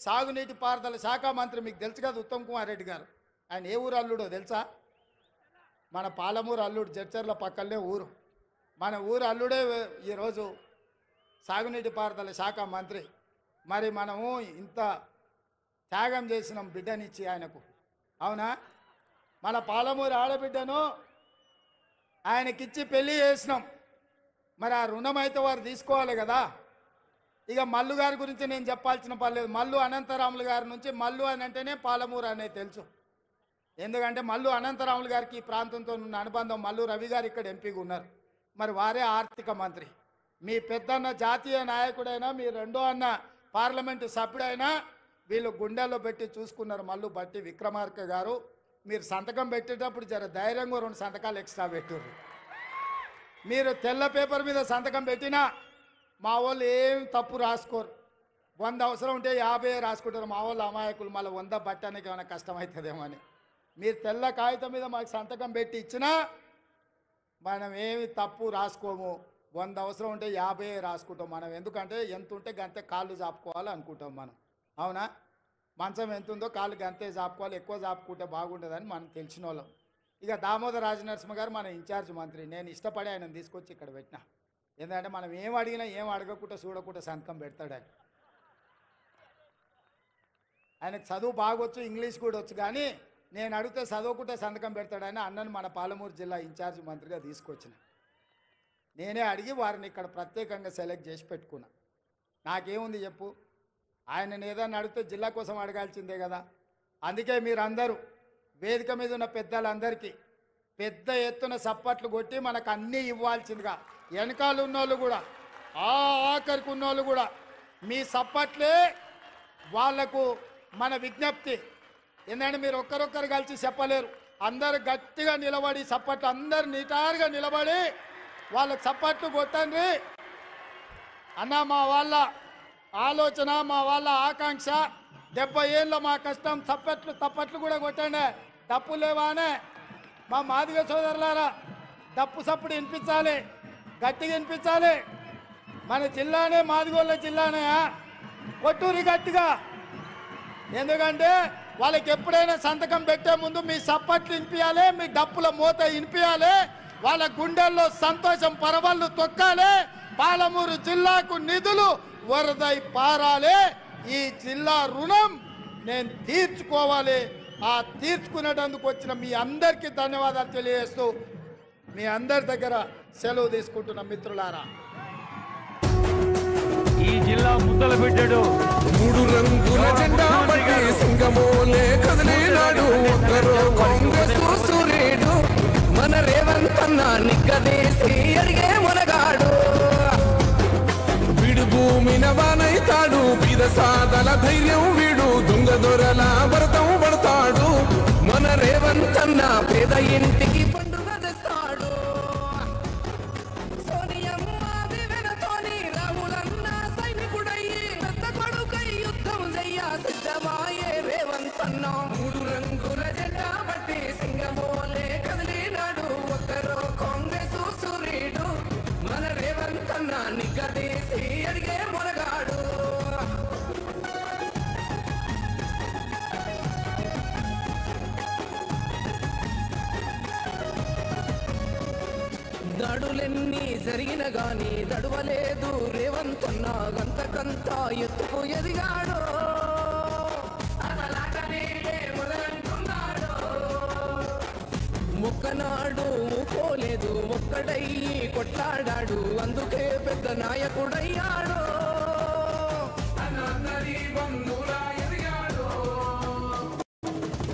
సాగునీటి పారుదల శాఖ మంత్రి, మీకు తెలుసు కదా ఉత్తమ్ కుమార్ రెడ్డి గారు, ఆయన ఏ ఊరు అల్లుడో తెలుసా? మన పాలమూరు అల్లుడు, జడ్చర్ల పక్కనే ఊరు. మన ఊరు అల్లుడే ఈరోజు సాగునీటి పారుదల శాఖ మంత్రి. మరి మనము ఇంత త్యాగం చేసినాం బిడ్డనిచ్చి ఆయనకు, అవునా? మన పాలమూరు ఆడబిడ్డను ఆయనకిచ్చి పెళ్లి చేసినాం. మరి ఆ రుణం అయితే వారు తీసుకోవాలి కదా. ఇక మల్లు గారి గురించి నేను చెప్పాల్సిన పర్లేదు. మల్లు అనంతరాములు గారి నుంచి, మల్లు అని అంటేనే పాలమూరు అనేది తెలుసు. ఎందుకంటే మల్లు అనంతరాములు గారికి ఈ ప్రాంతంతో ఉన్న అనుబంధం. మల్లు రవి గారు ఇక్కడ ఎంపీగా ఉన్నారు, మరి వారే ఆర్థిక మంత్రి. మీ పెద్దన్న జాతీయ నాయకుడైనా, మీ రెండో అన్న పార్లమెంటు సభ్యుడైనా వీళ్ళు గుండెల్లో పెట్టి చూసుకున్నారు. మల్లు బట్టి విక్రమార్క గారు, మీరు సంతకం పెట్టేటప్పుడు జర ధైర్యంగా 2 సంతకాలు ఎక్స్ట్రా పెట్టుర్రు. మీరు తెల్ల పేపర్ మీద సంతకం పెట్టినా మా వాళ్ళు ఏం తప్పు రాసుకోరు. 100 అవసరం ఉంటే 50 రాసుకుంటారు. మా వాళ్ళు అమాయకులు, మళ్ళీ 100 బట్టడానికి ఏమైనా కష్టమవుతుందేమో అని. మీరు తెల్ల కాగితం మీద మాకు సంతకం పెట్టి ఇచ్చినా మనం ఏమి తప్పు రాసుకోము. 100 అవసరం ఉంటే 50 రాసుకుంటాం మనం. ఎందుకంటే ఎంత ఉంటే గంతే కాళ్ళు చాపుకోవాలి అనుకుంటాం మనం, అవునా? మంచం ఎంత ఉందో కాళ్ళు గంతే చాపుకోవాలి, ఎక్కువ చాపుకుంటే బాగుంటుందని మనం తెలిసిన వాళ్ళం. ఇక దామోదర రాజనరసింహ గారు మన ఇన్ఛార్జ్ మంత్రి. నేను ఇష్టపడి ఆయన తీసుకొచ్చి ఇక్కడ పెట్టినా. ఎందుకంటే మనం ఏం అడిగినా ఏం అడగకుండా చూడకుండా సంతకం పెడతాడు ఆయన. ఆయనకు చదువు బాగొచ్చు, ఇంగ్లీష్ కూడా వచ్చు, కానీ నేను అడిగితే చదవకుంటే సంతకం పెడతాడని అన్నను మన పాలమూరు జిల్లా ఇన్ఛార్జ్ మంత్రిగా తీసుకొచ్చిన. నేనే అడిగి వారిని ఇక్కడ ప్రత్యేకంగా సెలెక్ట్ చేసి పెట్టుకున్నా. నాకేముంది చెప్పు, ఆయనను ఏదన్నా అడిగితే జిల్లా కోసం అడగాల్సిందే కదా. అందుకే మీరందరూ వేదిక మీద ఉన్న పెద్దలందరికీ పెద్ద ఎత్తున సప్పట్లు కొట్టి మనకు అన్నీ ఇవ్వాల్సిందిగా, వెనకాల ఉన్నోళ్ళు కూడా, ఆఖరికి ఉన్నోళ్ళు కూడా మీ సప్పట్లే వాళ్లకు మన విజ్ఞప్తి. ఏంటంటే మీరు ఒక్కరొక్కరు కలిసి చెప్పలేరు. అందరు గట్టిగా నిలబడి చప్పట్లు, అందరు నిటారుగా నిలబడి వాళ్ళకి చప్పట్లు కొట్టండి. అన్న మా వాళ్ళ ఆలోచన, మా వాళ్ళ ఆకాంక్ష, 70 ఏళ్ళ మా కష్టం. తప్పట్లు కూడా కొట్టండి. తప్పు లేవానే మా మాదిగ సోదరులారా, తప్పు సప్పుడు వినిపించాలి, గట్టిగా వినిపించాలి. మన జిల్లానే మాదిగోళ్ళ జిల్లానే, కొట్టూరి గట్టిగా. ఎందుకంటే వాళ్ళకి ఎప్పుడైనా సంతకం పెట్టే ముందు మీ సప్పట్లు వినిపించాలి, మీ డప్పుల మూత వినిపించాలి, వాళ్ళ గుండెల్లో సంతోషం పరవళ్ళు తొక్కాలి. పాలమూరు జిల్లాకు నిధులు వరదై పారాలి. ఈ జిల్లా రుణం నేను తీర్చుకోవాలి. ఆ తీర్చుకునేటందుకు వచ్చిన మీ అందరికీ ధన్యవాదాలు తెలియజేస్తూ మీ అందరి దగ్గర సెలవు తీసుకుంటున్న మిత్రులారా. ఈ జిల్లా ముద్దలు పెట్టాడు. 3 రంగుల జెండా పట్టి సింగమోలే కదిలేనాడు. ఒక్కరు కాంగ్రెస్ సూర్యుడు, మన రేవంత్ అన్న నిగ్గదీసి అడిగే మునగాడు. వీడు భూమిన వానైతాడు, బీద సాదల ధైర్యం వీడు, దొంగ దొరల భరతం పడతాడు. మన రేవంత్ అన్న పేద ఇంటికి పండుగ తెస్తాడు. సోనియమ్మ దివెనతోని రాములన్న సైనికుడయ్యి పెద్ద కొడుకై యుద్ధం చెయ్య సిద్ధమాయే రేవంత్ అన్న. 3 రంగుల జెండా పట్టి సింగమోలే కదిలినాడు. ఒక్కరో కాంగ్రెస్ సూర్యుడు, మన రేవంత్ అన్న నిగ్గదీసి అడిగే మునగాడు. దాడులెన్ని జరిగిన గాని దడువలేదు రేవంత్ అన్న, గంతకంత ఎత్తుకు ఎదిగాడు. మొక్కనాడు పోలేదు, ఒక్కడయ్యి కొట్లాడాడు, అందుకే పెద్ద నాయకుడయ్యాడు.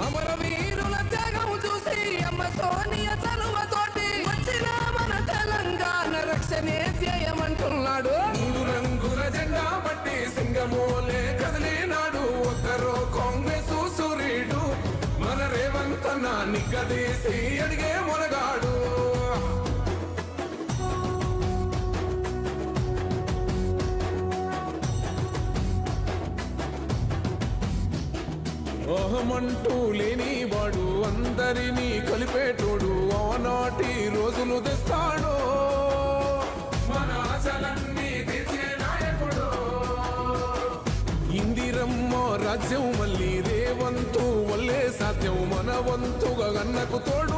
అమరవీరుల త్యాగం చూసి అమ్మ సోనియ చలువతోటి వచ్చిన మన తెలంగాణ రక్షణే ధ్యేయమంటున్నాడు. 3 రంగుల జెండా పట్టి సింగమోలే కదిలినాడు. ఒక్కరో కాంగ్రెస్ సూర్యుడు, మన రేవంత్ అన్న నిగ్గదీసి అడిగే మునగాడు. ఓహమంటూ లేని వాడు, అందరినీ కలిపేటోడు, ఆనాటి రోజులు తెస్తాడు. మన ఆశలన్నీ తీర్చే నాయకుడు. ఇందిరమ్మ రాజ్యం మళ్ళీ రేవంతు వల్లే సాధ్యం, మన వంతుగా గన్నకు తోడు.